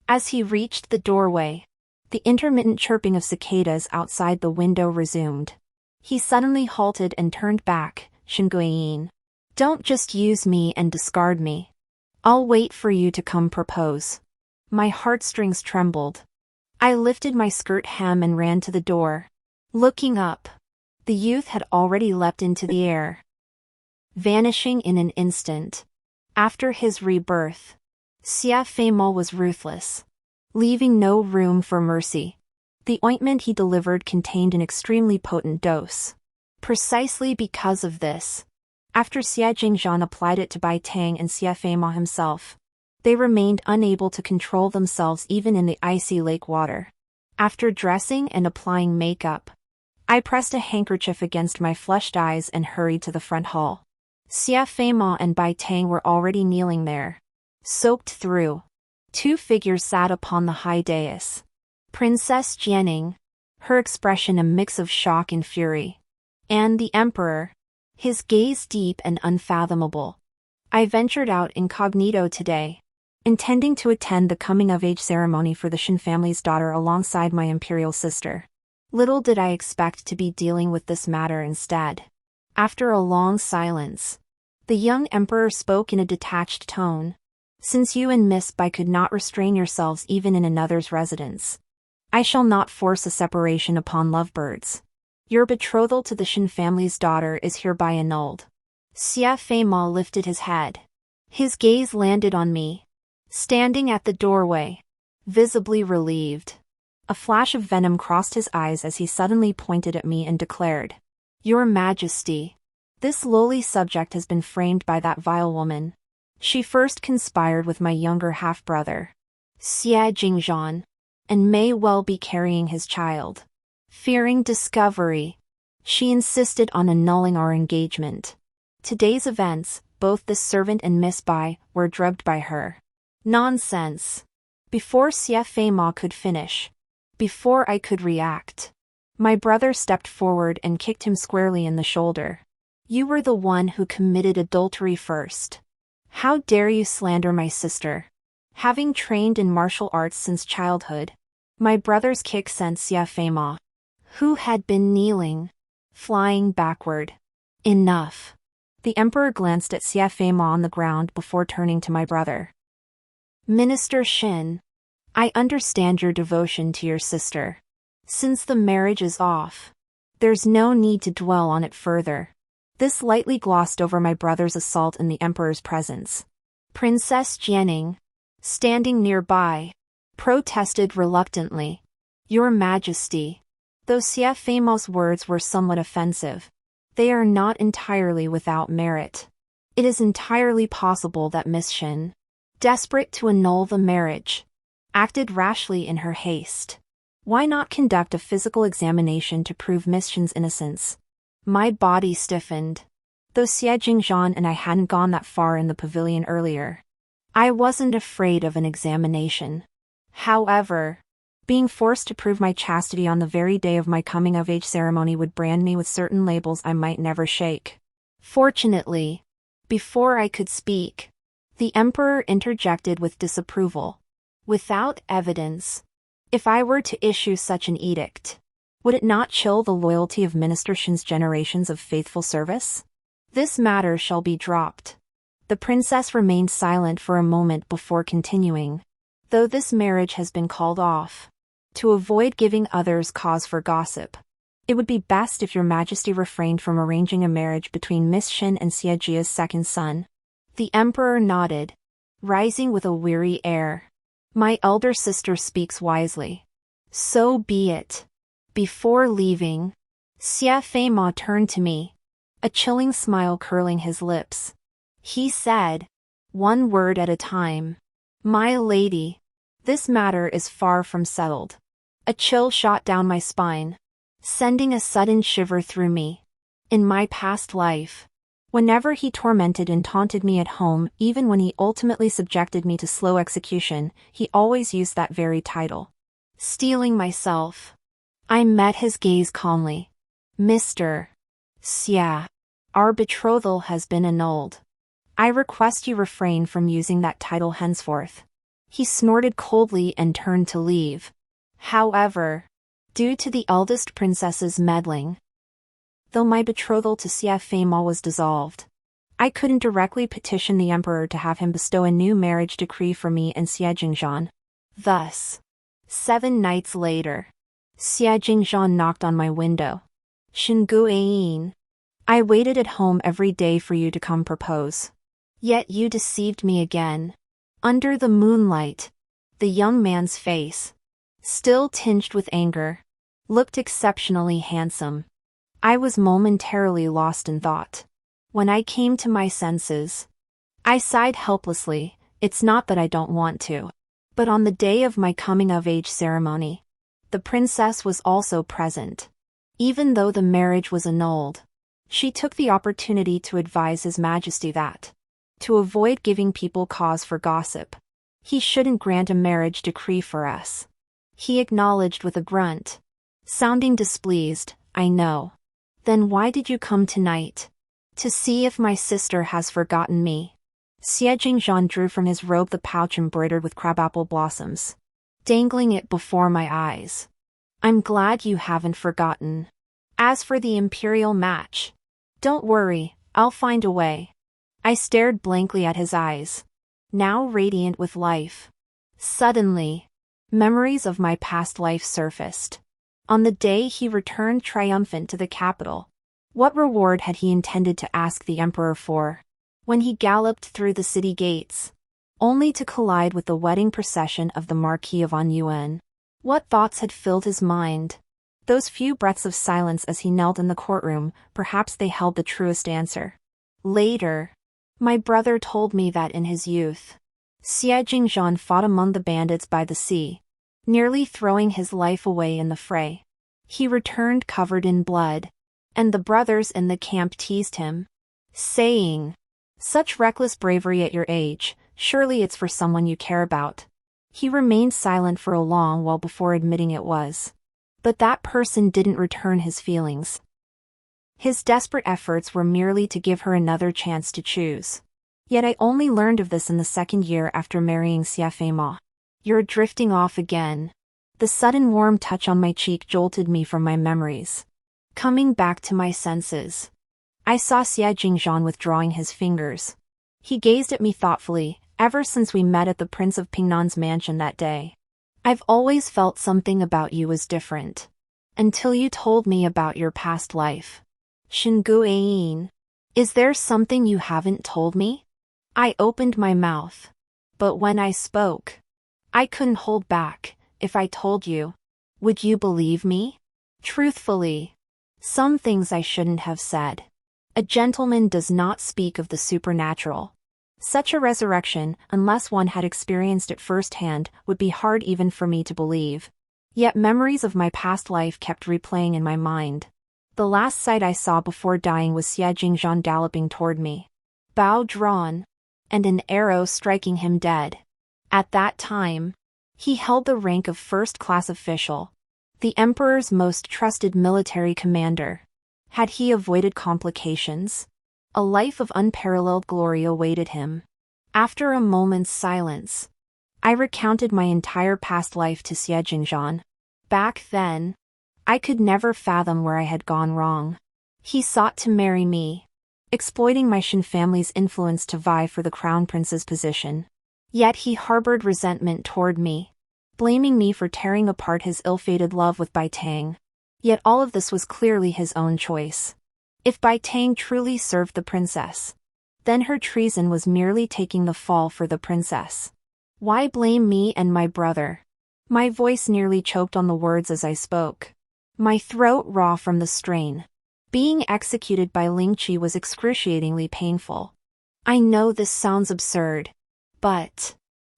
As he reached the doorway, the intermittent chirping of cicadas outside the window resumed. He suddenly halted and turned back. Shin Guiyin, don't just use me and discard me. I'll wait for you to come propose. My heartstrings trembled. I lifted my skirt hem and ran to the door. Looking up, the youth had already leapt into the air, vanishing in an instant. After his rebirth, Xia Feimao was ruthless, leaving no room for mercy. The ointment he delivered contained an extremely potent dose. Precisely because of this, after Xie Jingzhan applied it to Bai Tang and Xie Feimao himself, they remained unable to control themselves even in the icy lake water. After dressing and applying makeup, I pressed a handkerchief against my flushed eyes and hurried to the front hall. Xie Feimao and Bai Tang were already kneeling there, soaked through. Two figures sat upon the high dais. Princess Jianing, her expression a mix of shock and fury, and the emperor, his gaze deep and unfathomable. I ventured out incognito today, intending to attend the coming-of-age ceremony for the Shin family's daughter alongside my imperial sister. Little did I expect to be dealing with this matter instead. After a long silence, the young emperor spoke in a detached tone. Since you and Miss Bai could not restrain yourselves even in another's residence, I shall not force a separation upon lovebirds. Your betrothal to the Shin family's daughter is hereby annulled. Xie Feimao lifted his head. His gaze landed on me, standing at the doorway, visibly relieved. A flash of venom crossed his eyes as he suddenly pointed at me and declared, "Your Majesty, this lowly subject has been framed by that vile woman. She first conspired with my younger half-brother, Xie Jingzhan, and may well be carrying his child. Fearing discovery, she insisted on annulling our engagement. Today's events, both this servant and Miss Bai, were drugged by her." Nonsense. Before Xie Feimao could finish, before I could react, my brother stepped forward and kicked him squarely in the shoulder. "You were the one who committed adultery first. How dare you slander my sister?" Having trained in martial arts since childhood, my brother's kick sent Xie Feimao, who had been kneeling, flying backward. Enough. The emperor glanced at Xie Feimao on the ground before turning to my brother. "Minister Shin, I understand your devotion to your sister. Since the marriage is off, there's no need to dwell on it further." This lightly glossed over my brother's assault in the emperor's presence. Princess Jianing, standing nearby, protested reluctantly, "Your Majesty." Though Xie Feimao's words were somewhat offensive, they are not entirely without merit. It is entirely possible that Miss Shin, desperate to annul the marriage, acted rashly in her haste. Why not conduct a physical examination to prove Miss Shen's innocence? My body stiffened. Though Xie Jingzhan and I hadn't gone that far in the pavilion earlier, I wasn't afraid of an examination. However, being forced to prove my chastity on the very day of my coming-of-age ceremony would brand me with certain labels I might never shake. Fortunately, before I could speak, the emperor interjected with disapproval. Without evidence, if I were to issue such an edict, would it not chill the loyalty of Minister Shen's generations of faithful service? This matter shall be dropped. The princess remained silent for a moment before continuing. Though this marriage has been called off, to avoid giving others cause for gossip, it would be best if your majesty refrained from arranging a marriage between Miss Shen and Xie Jia's second son. The emperor nodded, rising with a weary air. My elder sister speaks wisely. So be it. Before leaving, Xie Feima turned to me, a chilling smile curling his lips. He said, one word at a time. My lady, this matter is far from settled. A chill shot down my spine, sending a sudden shiver through me. In my past life, whenever he tormented and taunted me at home, even when he ultimately subjected me to slow execution, he always used that very title. Steeling myself, I met his gaze calmly. Mr. Xia, our betrothal has been annulled. I request you refrain from using that title henceforth. He snorted coldly and turned to leave. However, due to the eldest princess's meddling, though my betrothal to Xie Feima was dissolved, I couldn't directly petition the emperor to have him bestow a new marriage decree for me and Xie Jingzhan. Thus, 7 nights later, Xie Jingzhan knocked on my window. Shingu Ayin, I waited at home every day for you to come propose. Yet you deceived me again. Under the moonlight, the young man's face, still tinged with anger, looked exceptionally handsome. I was momentarily lost in thought. When I came to my senses, I sighed helplessly. It's not that I don't want to. But on the day of my coming-of-age ceremony, the princess was also present. Even though the marriage was annulled, she took the opportunity to advise His Majesty that, to avoid giving people cause for gossip, he shouldn't grant a marriage decree for us. He acknowledged with a grunt, sounding displeased. I know. Then why did you come tonight? To see if my sister has forgotten me. Xie Jingzhan drew from his robe the pouch embroidered with crabapple blossoms, dangling it before my eyes. I'm glad you haven't forgotten. As for the imperial match, don't worry, I'll find a way. I stared blankly at his eyes, now radiant with life. Suddenly, memories of my past life surfaced. On the day he returned triumphant to the capital, what reward had he intended to ask the emperor for? When he galloped through the city gates, only to collide with the wedding procession of the Marquis of Anyuan. What thoughts had filled his mind? Those few breaths of silence as he knelt in the courtroom, perhaps they held the truest answer. Later, my brother told me that in his youth, Xie Jingzhan fought among the bandits by the sea, nearly throwing his life away in the fray. He returned covered in blood, and the brothers in the camp teased him, saying, "Such reckless bravery at your age, surely it's for someone you care about." He remained silent for a long while before admitting it was. But that person didn't return his feelings. His desperate efforts were merely to give her another chance to choose. Yet I only learned of this in the 2nd year after marrying Xie Feima. You're drifting off again. The sudden warm touch on my cheek jolted me from my memories. Coming back to my senses, I saw Xie Jingzhan withdrawing his fingers. He gazed at me thoughtfully. Ever since we met at the Prince of Pingnan's mansion that day, I've always felt something about you was different. Until you told me about your past life. Shingu Ayin, is there something you haven't told me? I opened my mouth. But when I spoke, I couldn't hold back. If I told you, would you believe me? Truthfully, some things I shouldn't have said. A gentleman does not speak of the supernatural. Such a resurrection, unless one had experienced it firsthand, would be hard even for me to believe. Yet memories of my past life kept replaying in my mind. The last sight I saw before dying was Xie Jingzhan galloping toward me, bow drawn, and an arrow striking him dead. At that time, he held the rank of first-class official, the emperor's most trusted military commander. Had he avoided complications, a life of unparalleled glory awaited him. After a moment's silence, I recounted my entire past life to Xie Jingzhan. Back then, I could never fathom where I had gone wrong. He sought to marry me, exploiting my Shin family's influence to vie for the crown prince's position. Yet he harbored resentment toward me, blaming me for tearing apart his ill-fated love with Bai Tang. Yet all of this was clearly his own choice. If Bai Tang truly served the princess, then her treason was merely taking the fall for the princess. Why blame me and my brother? My voice nearly choked on the words as I spoke, my throat raw from the strain. Being executed by Ling Qi was excruciatingly painful. I know this sounds absurd, but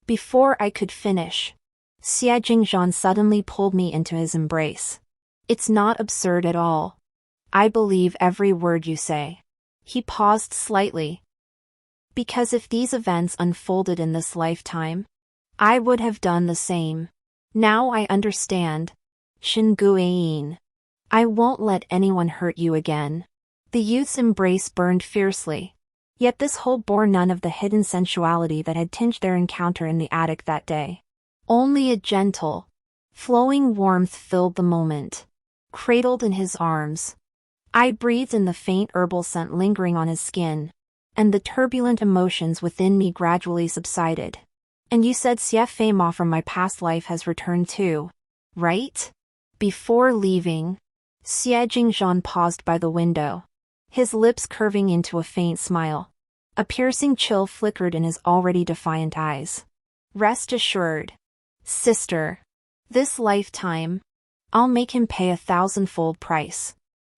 before I could finish, Xie Jingzhan suddenly pulled me into his embrace. It's not absurd at all. I believe every word you say. He paused slightly. Because if these events unfolded in this lifetime, I would have done the same. Now I understand. Shin Guiyin. I won't let anyone hurt you again. The youth's embrace burned fiercely. Yet this hold bore none of the hidden sensuality that had tinged their encounter in the attic that day. Only a gentle, flowing warmth filled the moment. Cradled in his arms, I breathed in the faint herbal scent lingering on his skin, and the turbulent emotions within me gradually subsided. And you said Xie Fei Ma from my past life has returned too, right? Before leaving, Xie Jingzhan paused by the window, his lips curving into a faint smile. A piercing chill flickered in his already defiant eyes. Rest assured, sister, this lifetime, I'll make him pay 1,000-fold price.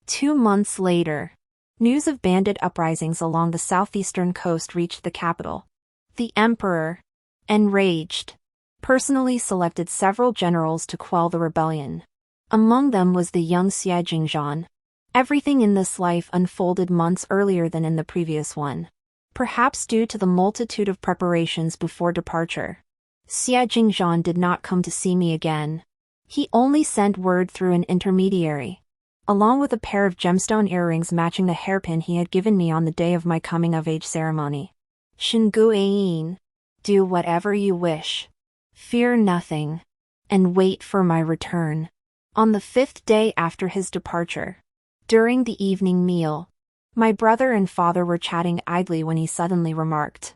2 months later, news of bandit uprisings along the southeastern coast reached the capital. The emperor, enraged, personally selected several generals to quell the rebellion. Among them was the young Xie Jingzhan. Everything in this life unfolded months earlier than in the previous one. Perhaps due to the multitude of preparations before departure, Xie Jingzhan did not come to see me again. He only sent word through an intermediary, along with a pair of gemstone earrings matching the hairpin he had given me on the day of my coming-of-age ceremony. Shin Guiyin, do whatever you wish. Fear nothing, and wait for my return. On the 5th day after his departure, during the evening meal, my brother and father were chatting idly when he suddenly remarked,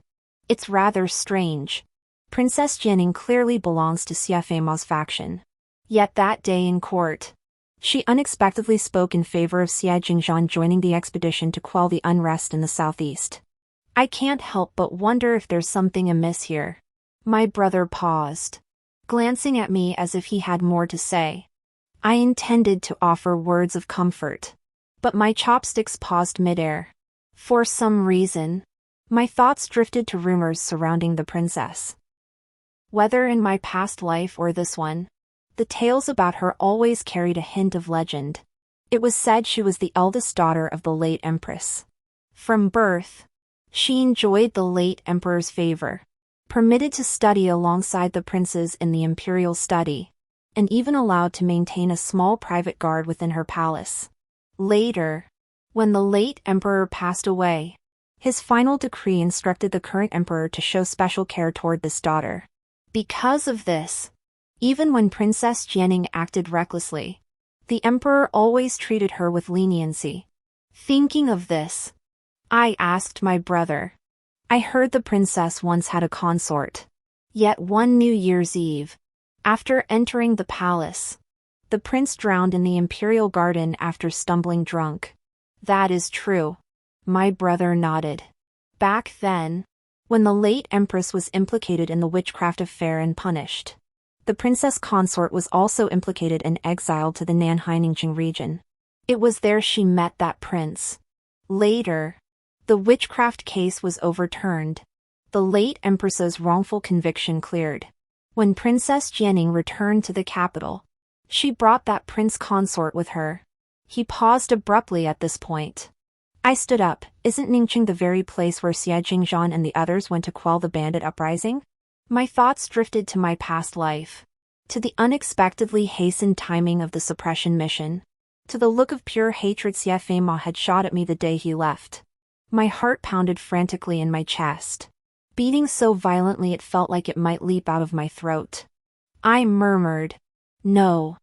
"It's rather strange. Princess Jianing clearly belongs to Xie Fei Ma's faction. Yet that day in court, she unexpectedly spoke in favor of Xie Jingzhan joining the expedition to quell the unrest in the southeast. I can't help but wonder if there's something amiss here." My brother paused, glancing at me as if he had more to say. I intended to offer words of comfort, but my chopsticks paused midair. For some reason, my thoughts drifted to rumors surrounding the princess. Whether in my past life or this one, the tales about her always carried a hint of legend. It was said she was the eldest daughter of the late empress. From birth, she enjoyed the late emperor's favor, permitted to study alongside the princes in the imperial study, and even allowed to maintain a small private guard within her palace. Later, when the late emperor passed away, his final decree instructed the current emperor to show special care toward this daughter. Because of this, even when Princess Jianing acted recklessly, the emperor always treated her with leniency. Thinking of this, I asked my brother. I heard the princess once had a consort. Yet one New Year's Eve, after entering the palace, the prince drowned in the imperial garden after stumbling drunk. That is true. My brother nodded. Back then, when the late empress was implicated in the witchcraft affair and punished, the princess consort was also implicated and exiled to the Nanhai-Ningqing region. It was there she met that prince. Later, the witchcraft case was overturned, The late empress's wrongful conviction cleared. When Princess Jianing returned to the capital, she brought that prince consort with her. He paused abruptly at this point. I stood up. Isn't Ningqing the very place where Xie Jingzhan and the others went to quell the bandit uprising? My thoughts drifted to my past life. To the unexpectedly hastened timing of the suppression mission. To the look of pure hatred Xie Feima had shot at me the day he left. My heart pounded frantically in my chest, beating so violently it felt like it might leap out of my throat. I murmured, "No.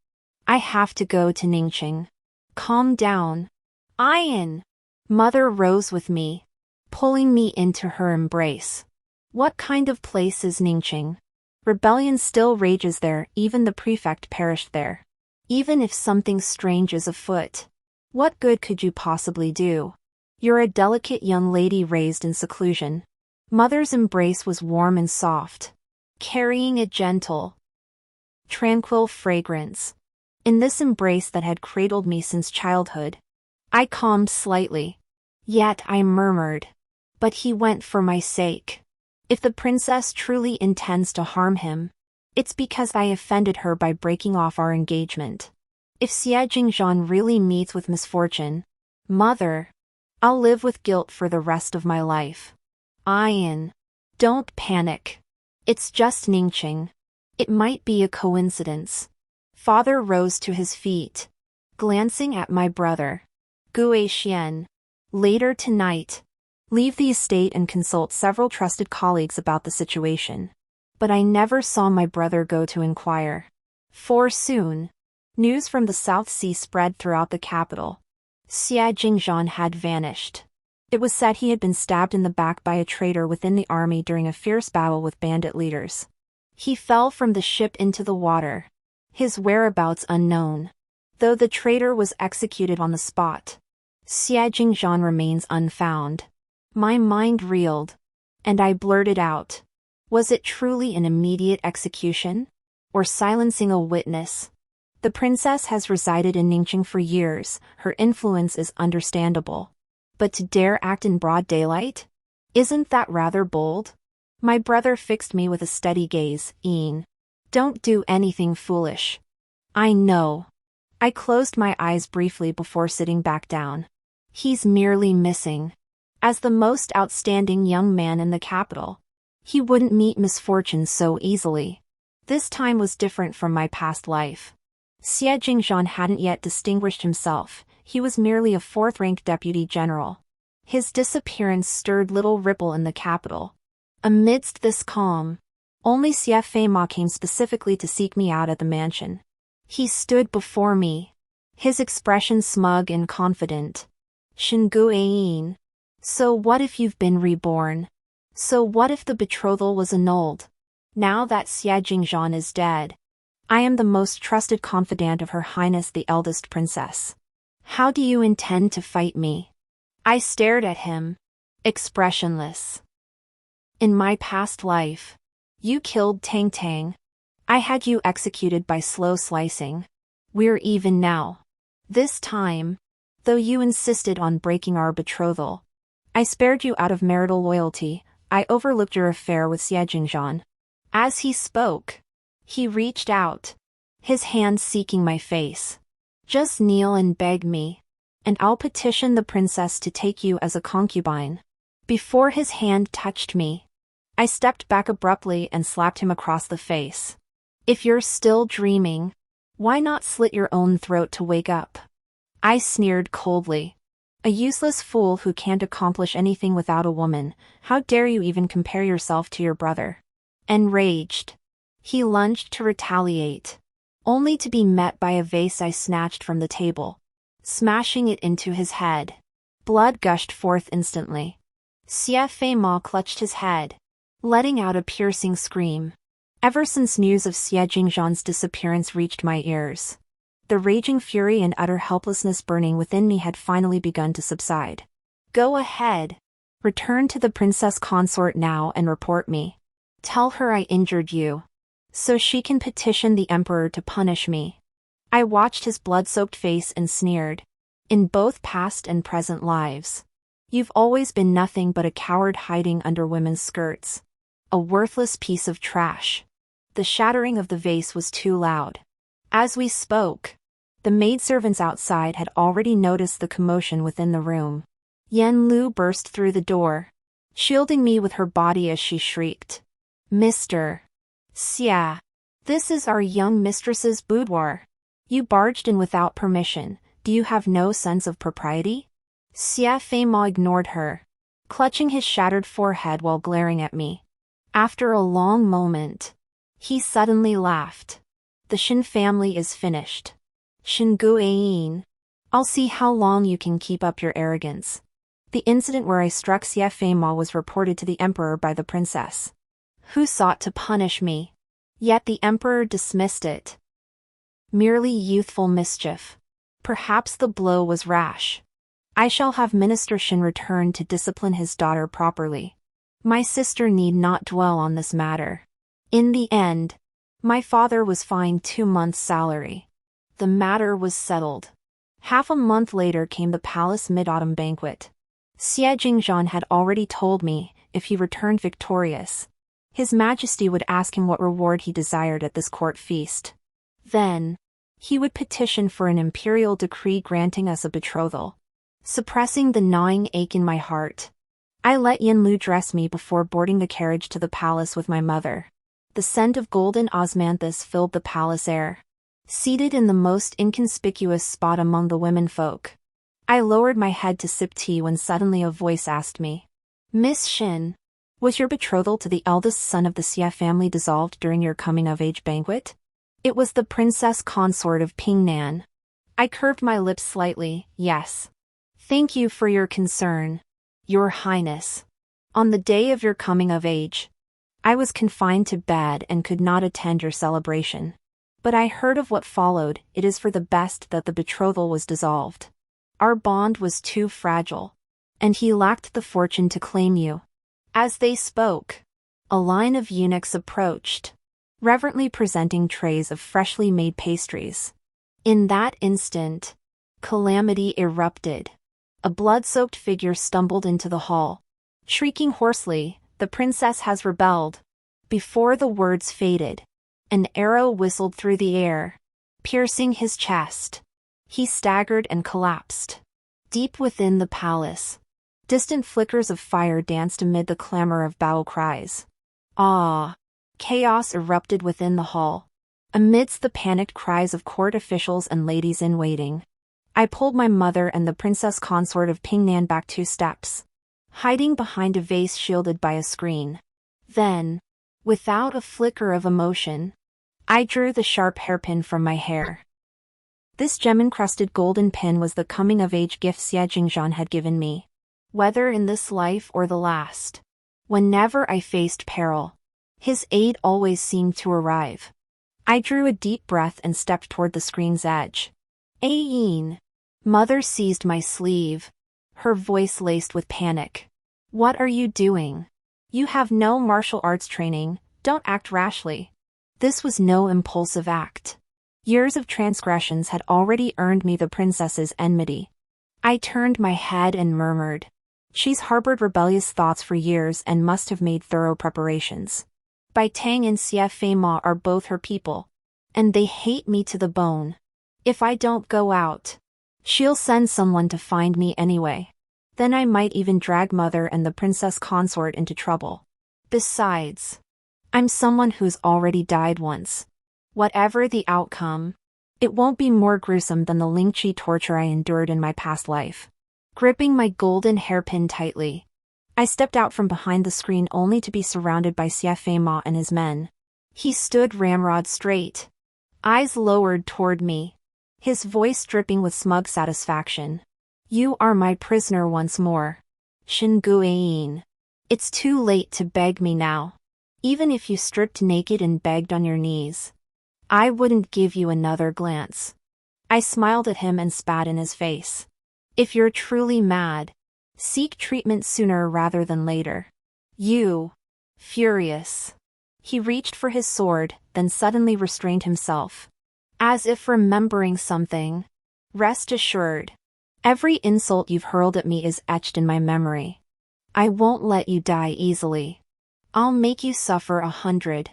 I have to go to Ningqing." "Calm down, Ian." Mother rose with me, pulling me into her embrace. "What kind of place is Ningqing? Rebellion still rages there, even the prefect perished there. Even if something strange is afoot, what good could you possibly do? You're a delicate young lady raised in seclusion." Mother's embrace was warm and soft, carrying a gentle, tranquil fragrance. In this embrace that had cradled me since childhood, I calmed slightly. Yet I murmured, "But he went for my sake. If the princess truly intends to harm him, it's because I offended her by breaking off our engagement. If Xie Jingzhan really meets with misfortune, Mother, I'll live with guilt for the rest of my life." "Ian, don't panic. It's just Ningqing. It might be a coincidence." Father rose to his feet, glancing at my brother. "Gue Xian. Later tonight, leave the estate and consult several trusted colleagues about the situation." But I never saw my brother go to inquire. For soon, news from the South Sea spread throughout the capital. Xie Jingzhan had vanished. It was said he had been stabbed in the back by a traitor within the army during a fierce battle with bandit leaders. He fell from the ship into the water, his whereabouts unknown. Though the traitor was executed on the spot, Xie Jingzhan remains unfound. My mind reeled, and I blurted out, "Was it truly an immediate execution? Or silencing a witness?" The princess has resided in Ningqing for years, her influence is understandable. But to dare act in broad daylight? Isn't that rather bold? My brother fixed me with a steady gaze. "Ian, don't do anything foolish." "I know." I closed my eyes briefly before sitting back down. "He's merely missing. As the most outstanding young man in the capital, he wouldn't meet misfortune so easily. This time was different from my past life. Xie Jingzhan hadn't yet distinguished himself, he was merely a fourth-rank deputy general. His disappearance stirred little ripple in the capital. Amidst this calm, only Xie Feima came specifically to seek me out at the mansion. He stood before me, his expression smug and confident. "Shingu Ain. So what if you've been reborn? So what if the betrothal was annulled? Now that Xie Jingzhan is dead, I am the most trusted confidant of Her Highness the eldest princess. How do you intend to fight me?" I stared at him, expressionless. "In my past life, you killed Tang Tang. I had you executed by slow slicing. We're even now. This time, though you insisted on breaking our betrothal, I spared you out of marital loyalty. I overlooked your affair with Xie Jingzhan." As he spoke, he reached out, his hand seeking my face. "Just kneel and beg me, and I'll petition the princess to take you as a concubine." Before his hand touched me, I stepped back abruptly and slapped him across the face. "If you're still dreaming, why not slit your own throat to wake up?" I sneered coldly. "A useless fool who can't accomplish anything without a woman, how dare you even compare yourself to your brother?" Enraged, he lunged to retaliate, only to be met by a vase I snatched from the table, smashing it into his head. Blood gushed forth instantly. Xie Feima clutched his head, letting out a piercing scream. Ever since news of Xie Jingzhan's disappearance reached my ears, the raging fury and utter helplessness burning within me had finally begun to subside. "Go ahead. Return to the princess consort now and report me. Tell her I injured you, so she can petition the emperor to punish me." I watched his blood-soaked face and sneered. "In both past and present lives, You've always been nothing but a coward hiding under women's skirts. A worthless piece of trash. The shattering of the vase was too loud. As we spoke, the maidservants outside had already noticed the commotion within the room. Yen Lu burst through the door, shielding me with her body as she shrieked. Mr. Xia, this is our young mistress's boudoir. You barged in without permission. Do you have no sense of propriety? Xia Feima ignored her, clutching his shattered forehead while glaring at me. After a long moment, he suddenly laughed. The Shin family is finished. Shingu Ain. I'll see how long you can keep up your arrogance. The incident where I struck Xia Feima was reported to the emperor by the princess, who sought to punish me. Yet the emperor dismissed it. Merely youthful mischief. Perhaps the blow was rash. I shall have Minister Shin return to discipline his daughter properly. My sister need not dwell on this matter. In the end, my father was fined 2 months' salary. The matter was settled. Half a month later came the palace mid-autumn banquet. Xie Jingzhan had already told me, if he returned victorious, His Majesty would ask him what reward he desired at this court feast. Then, he would petition for an imperial decree granting us a betrothal. Suppressing the gnawing ache in my heart, I let Yin Lu dress me before boarding the carriage to the palace with my mother. The scent of golden osmanthus filled the palace air. Seated in the most inconspicuous spot among the women folk, I lowered my head to sip tea when suddenly a voice asked me, Miss Shin, was your betrothal to the eldest son of the Xia family dissolved during your coming-of-age banquet? It was the princess consort of Pingnan. I curved my lips slightly. Yes. Thank you for your concern, Your Highness. On the day of your coming of age, I was confined to bed and could not attend your celebration. But I heard of what followed. It is for the best that the betrothal was dissolved. Our bond was too fragile, and he lacked the fortune to claim you. As they spoke, a line of eunuchs approached, reverently presenting trays of freshly made pastries. In that instant, calamity erupted. A blood-soaked figure stumbled into the hall, shrieking hoarsely, "The princess has rebelled." Before the words faded, an arrow whistled through the air, piercing his chest. He staggered and collapsed. Deep within the palace, distant flickers of fire danced amid the clamor of battle cries. Ah! Chaos erupted within the hall. Amidst the panicked cries of court officials and ladies-in-waiting, I pulled my mother and the princess consort of Pingnan back 2 steps, hiding behind a vase shielded by a screen. Then, without a flicker of emotion, I drew the sharp hairpin from my hair. This gem-encrusted golden pin was the coming-of-age gift Xie Jingzhan had given me. Whether in this life or the last, whenever I faced peril, his aid always seemed to arrive. I drew a deep breath and stepped toward the screen's edge. Ayin! Mother seized my sleeve, her voice laced with panic. What are you doing? You have no martial arts training, don't act rashly. This was no impulsive act. Years of transgressions had already earned me the princess's enmity. I turned my head and murmured, "She's harbored rebellious thoughts for years and must have made thorough preparations. Bai Tang and Xie Feima are both her people, and they hate me to the bone. If I don't go out, she'll send someone to find me anyway. Then I might even drag mother and the princess consort into trouble. Besides, I'm someone who's already died once. Whatever the outcome, it won't be more gruesome than the Lingqi torture I endured in my past life." Gripping my golden hairpin tightly, I stepped out from behind the screen only to be surrounded by Xie Feima and his men. He stood ramrod straight, eyes lowered toward me, his voice dripping with smug satisfaction. "You are my prisoner once more, Shingu Ain. It's too late to beg me now. Even if you stripped naked and begged on your knees, I wouldn't give you another glance." I smiled at him and spat in his face. "If you're truly mad, seek treatment sooner rather than later." You. Furious, he reached for his sword, then suddenly restrained himself. As if remembering something. "Rest assured, Every insult you've hurled at me is etched in my memory. I won't let you die easily. I'll make you suffer 100,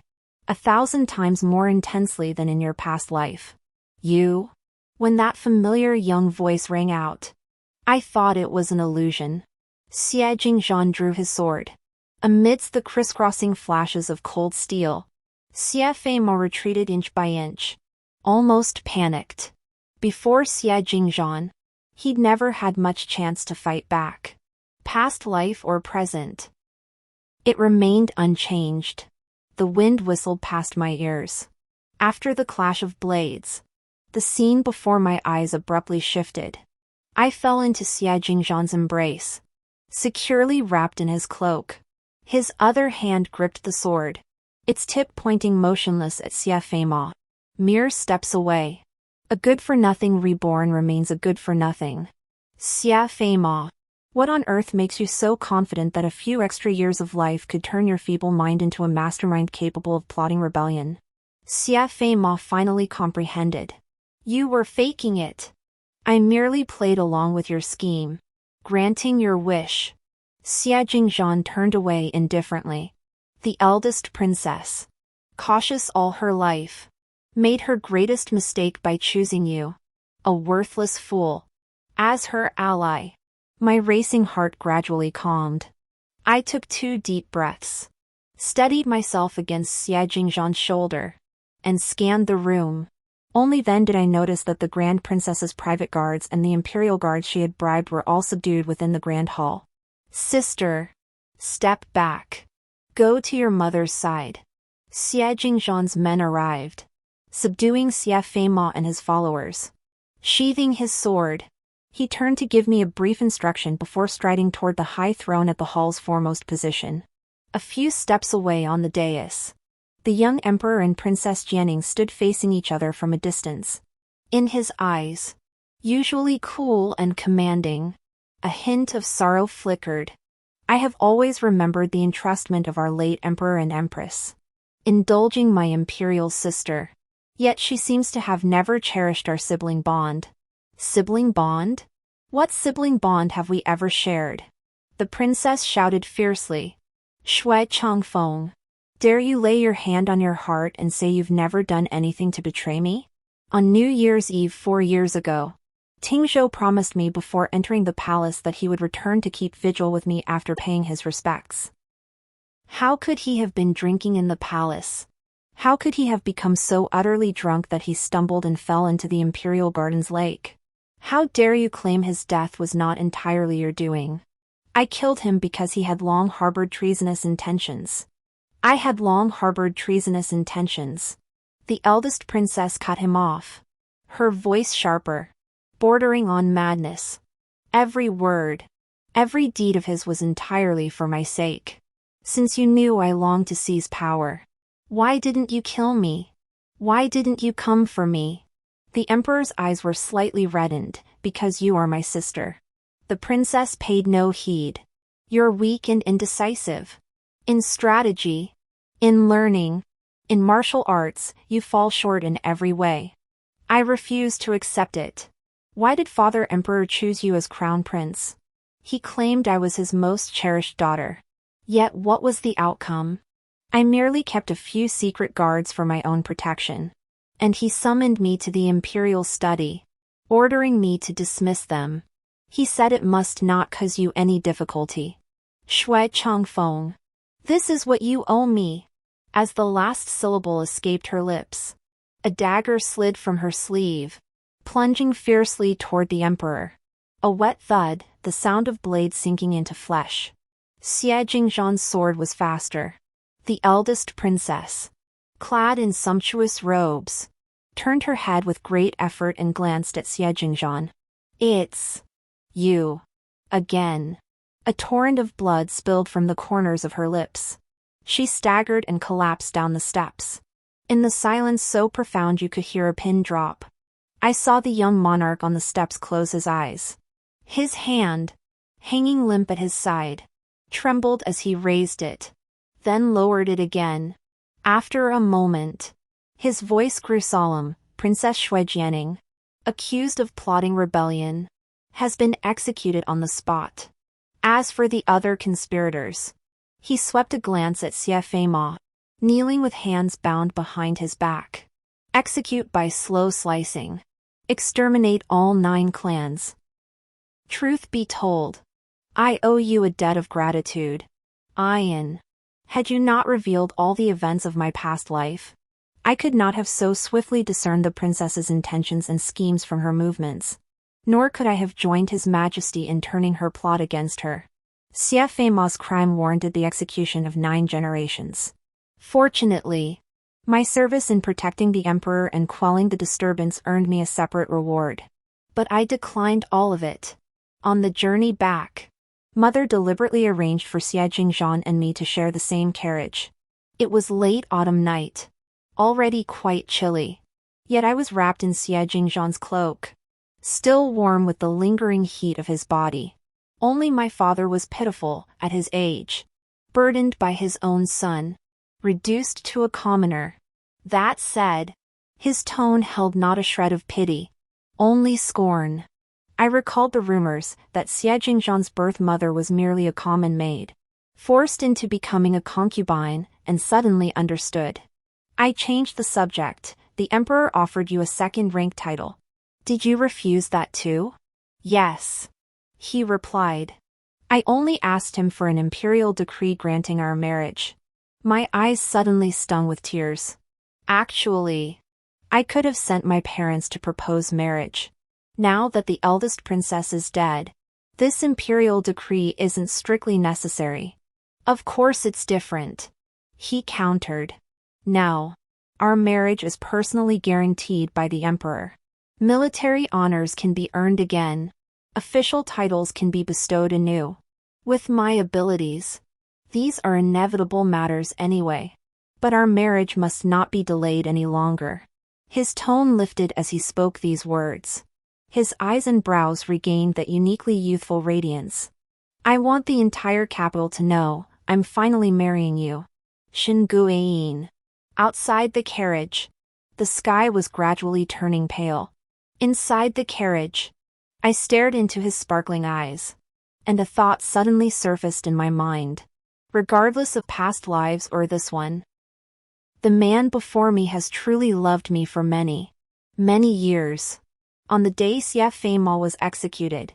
1,000 times more intensely than in your past life. You? When that familiar young voice rang out, I thought it was an illusion. Xie Jingzhan drew his sword. Amidst the crisscrossing flashes of cold steel, Xie Feima retreated inch by inch, almost panicked. Before Xie Jingzhan, he'd never had much chance to fight back, past life or present. It remained unchanged. The wind whistled past my ears. After the clash of blades, the scene before my eyes abruptly shifted. I fell into Xie Jingzhan's embrace, securely wrapped in his cloak. His other hand gripped the sword, its tip pointing motionless at Xie Feima. Mere steps away. A good-for-nothing reborn remains a good-for-nothing. Xie Feima, what on earth makes you so confident that a few extra years of life could turn your feeble mind into a mastermind capable of plotting rebellion? Xie Feima finally comprehended. You were faking it. I merely played along with your scheme, granting your wish. Xie Jingzhan turned away indifferently. The eldest princess, cautious all her life, made her greatest mistake by choosing you, a worthless fool, as her ally. My racing heart gradually calmed. I took 2 deep breaths, steadied myself against Xie Jingzhan's shoulder, and scanned the room. Only then did I notice that the Grand Princess's private guards and the Imperial guards she had bribed were all subdued within the Grand Hall. Sister, step back. Go to your mother's side. Xie Jingzhan's men arrived, subduing Xie Feima and his followers. Sheathing his sword, he turned to give me a brief instruction before striding toward the high throne at the hall's foremost position. A few steps away on the dais, the young emperor and Princess Jianing stood facing each other from a distance. In his eyes, usually cool and commanding, a hint of sorrow flickered. I have always remembered the entrustment of our late emperor and empress, indulging my imperial sister. Yet she seems to have never cherished our sibling bond. Sibling bond? What sibling bond have we ever shared? The princess shouted fiercely. Shui Changfeng, dare you lay your hand on your heart and say you've never done anything to betray me? On New Year's Eve 4 years ago, Tingzhou promised me before entering the palace that he would return to keep vigil with me after paying his respects. How could he have been drinking in the palace? How could he have become so utterly drunk that he stumbled and fell into the Imperial Gardens lake? How dare you claim his death was not entirely your doing? I killed him because he had long harbored treasonous intentions. I had long harbored treasonous intentions. The eldest princess cut him off, her voice sharper, bordering on madness. Every word, every deed of his was entirely for my sake. Since you knew I longed to seize power, why didn't you kill me? Why didn't you come for me? The emperor's eyes were slightly reddened, because you are my sister. The princess paid no heed. You're weak and indecisive. In strategy, in learning, in martial arts, you fall short in every way. I refuse to accept it. Why did Father Emperor choose you as crown prince? He claimed I was his most cherished daughter. Yet what was the outcome? I merely kept a few secret guards for my own protection. And he summoned me to the imperial study, ordering me to dismiss them. He said it must not cause you any difficulty. Shui Changfeng, this is what you owe me. As the last syllable escaped her lips, a dagger slid from her sleeve, plunging fiercely toward the emperor. A wet thud, the sound of blades sinking into flesh. Xie Jingzhan's sword was faster. The eldest princess, clad in sumptuous robes, turned her head with great effort and glanced at Xie Jingzhan. It's you. Again. A torrent of blood spilled from the corners of her lips. She staggered and collapsed down the steps. In the silence so profound you could hear a pin drop. I saw the young monarch on the steps close his eyes. His hand, hanging limp at his side, trembled as he raised it, then lowered it again. After a moment, his voice grew solemn. Princess Shui Jianing, accused of plotting rebellion, has been executed on the spot. As for the other conspirators, he swept a glance at Siafema, kneeling with hands bound behind his back. Execute by slow slicing. Exterminate all 9 clans. Truth be told, I owe you a debt of gratitude, Ian. Had you not revealed all the events of my past life, I could not have so swiftly discerned the princess's intentions and schemes from her movements, nor could I have joined His Majesty in turning her plot against her. Siafema's crime warranted the execution of 9 generations. Fortunately, my service in protecting the emperor and quelling the disturbance earned me a separate reward. But I declined all of it. On the journey back, Mother deliberately arranged for Xie Jingzhan and me to share the same carriage. It was late autumn night, already quite chilly. Yet I was wrapped in Xie Jingzhan's cloak, still warm with the lingering heat of his body. Only my father was pitiful at his age, burdened by his own son, reduced to a commoner. That said, his tone held not a shred of pity, only scorn. I recalled the rumors that Xie Jingzhan's birth mother was merely a common maid, forced into becoming a concubine, and suddenly understood. I changed the subject. The emperor offered you a second-rank title. Did you refuse that too? Yes, he replied. I only asked him for an imperial decree granting our marriage. My eyes suddenly stung with tears. Actually, I could have sent my parents to propose marriage. Now that the eldest princess is dead, this imperial decree isn't strictly necessary. Of course it's different, he countered. No, our marriage is personally guaranteed by the emperor. Military honors can be earned again. Official titles can be bestowed anew. With my abilities, these are inevitable matters anyway. But our marriage must not be delayed any longer. His tone lifted as he spoke these words. His eyes and brows regained that uniquely youthful radiance. I want the entire capital to know, I'm finally marrying you. Shinguayin. Outside the carriage, the sky was gradually turning pale. Inside the carriage, I stared into his sparkling eyes, and a thought suddenly surfaced in my mind. Regardless of past lives or this one, the man before me has truly loved me for many, many years. On the day Siafema was executed,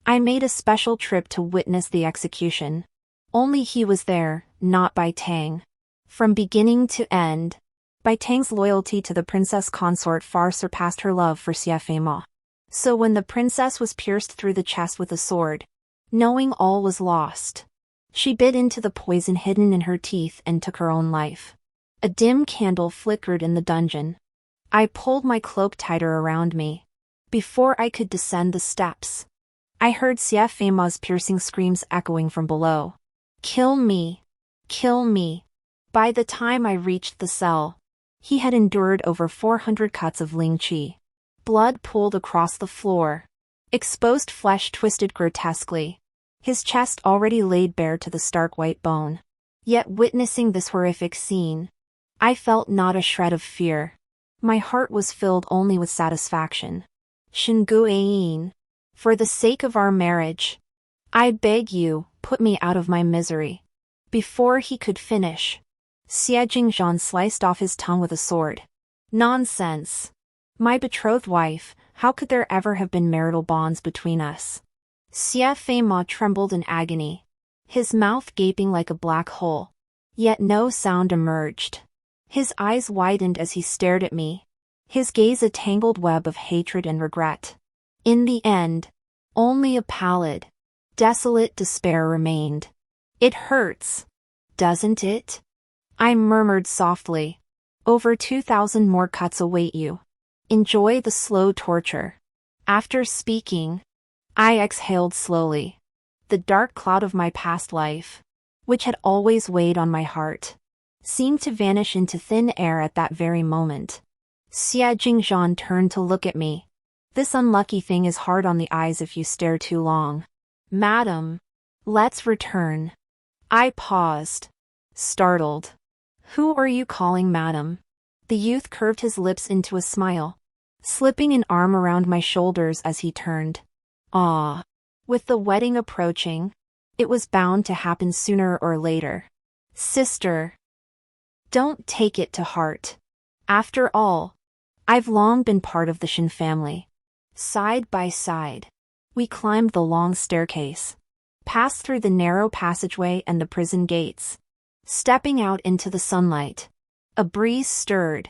I made a special trip to witness the execution. Only he was there, not Bai Tang. From beginning to end, Bai Tang's loyalty to the princess consort far surpassed her love for Siafema. So when the princess was pierced through the chest with a sword, knowing all was lost, she bit into the poison hidden in her teeth and took her own life. A dim candle flickered in the dungeon. I pulled my cloak tighter around me. Before I could descend the steps, I heard Siafema's piercing screams echoing from below. Kill me! Kill me! By the time I reached the cell, he had endured over 400 cuts of Ling Qi. Blood pooled across the floor. Exposed flesh twisted grotesquely. His chest already laid bare to the stark white bone. Yet witnessing this horrific scene, I felt not a shred of fear. My heart was filled only with satisfaction. Shinguayin, for the sake of our marriage, I beg you, put me out of my misery. Before he could finish, Xie Jingzhan sliced off his tongue with a sword. Nonsense! My betrothed wife, how could there ever have been marital bonds between us? Siafema trembled in agony, his mouth gaping like a black hole. Yet no sound emerged. His eyes widened as he stared at me, his gaze a tangled web of hatred and regret. In the end, only a pallid, desolate despair remained. It hurts, doesn't it? I murmured softly. Over 2,000 more cuts await you. Enjoy the slow torture. After speaking, I exhaled slowly. The dark cloud of my past life, which had always weighed on my heart, seemed to vanish into thin air at that very moment. Xie Jingzhan turned to look at me. This unlucky thing is hard on the eyes if you stare too long. Madam, let's return. I paused, startled. Who are you calling madam? The youth curved his lips into a smile, slipping an arm around my shoulders as he turned. Ah. With the wedding approaching, it was bound to happen sooner or later. Sister, don't take it to heart. After all, I've long been part of the Shin family. Side by side, we climbed the long staircase, passed through the narrow passageway and the prison gates. Stepping out into the sunlight, a breeze stirred,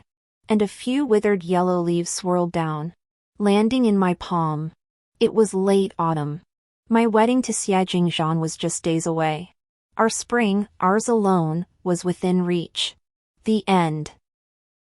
and a few withered yellow leaves swirled down, landing in my palm. It was late autumn. My wedding to Xie Jingzhan was just days away. Our spring, ours alone, was within reach. The end.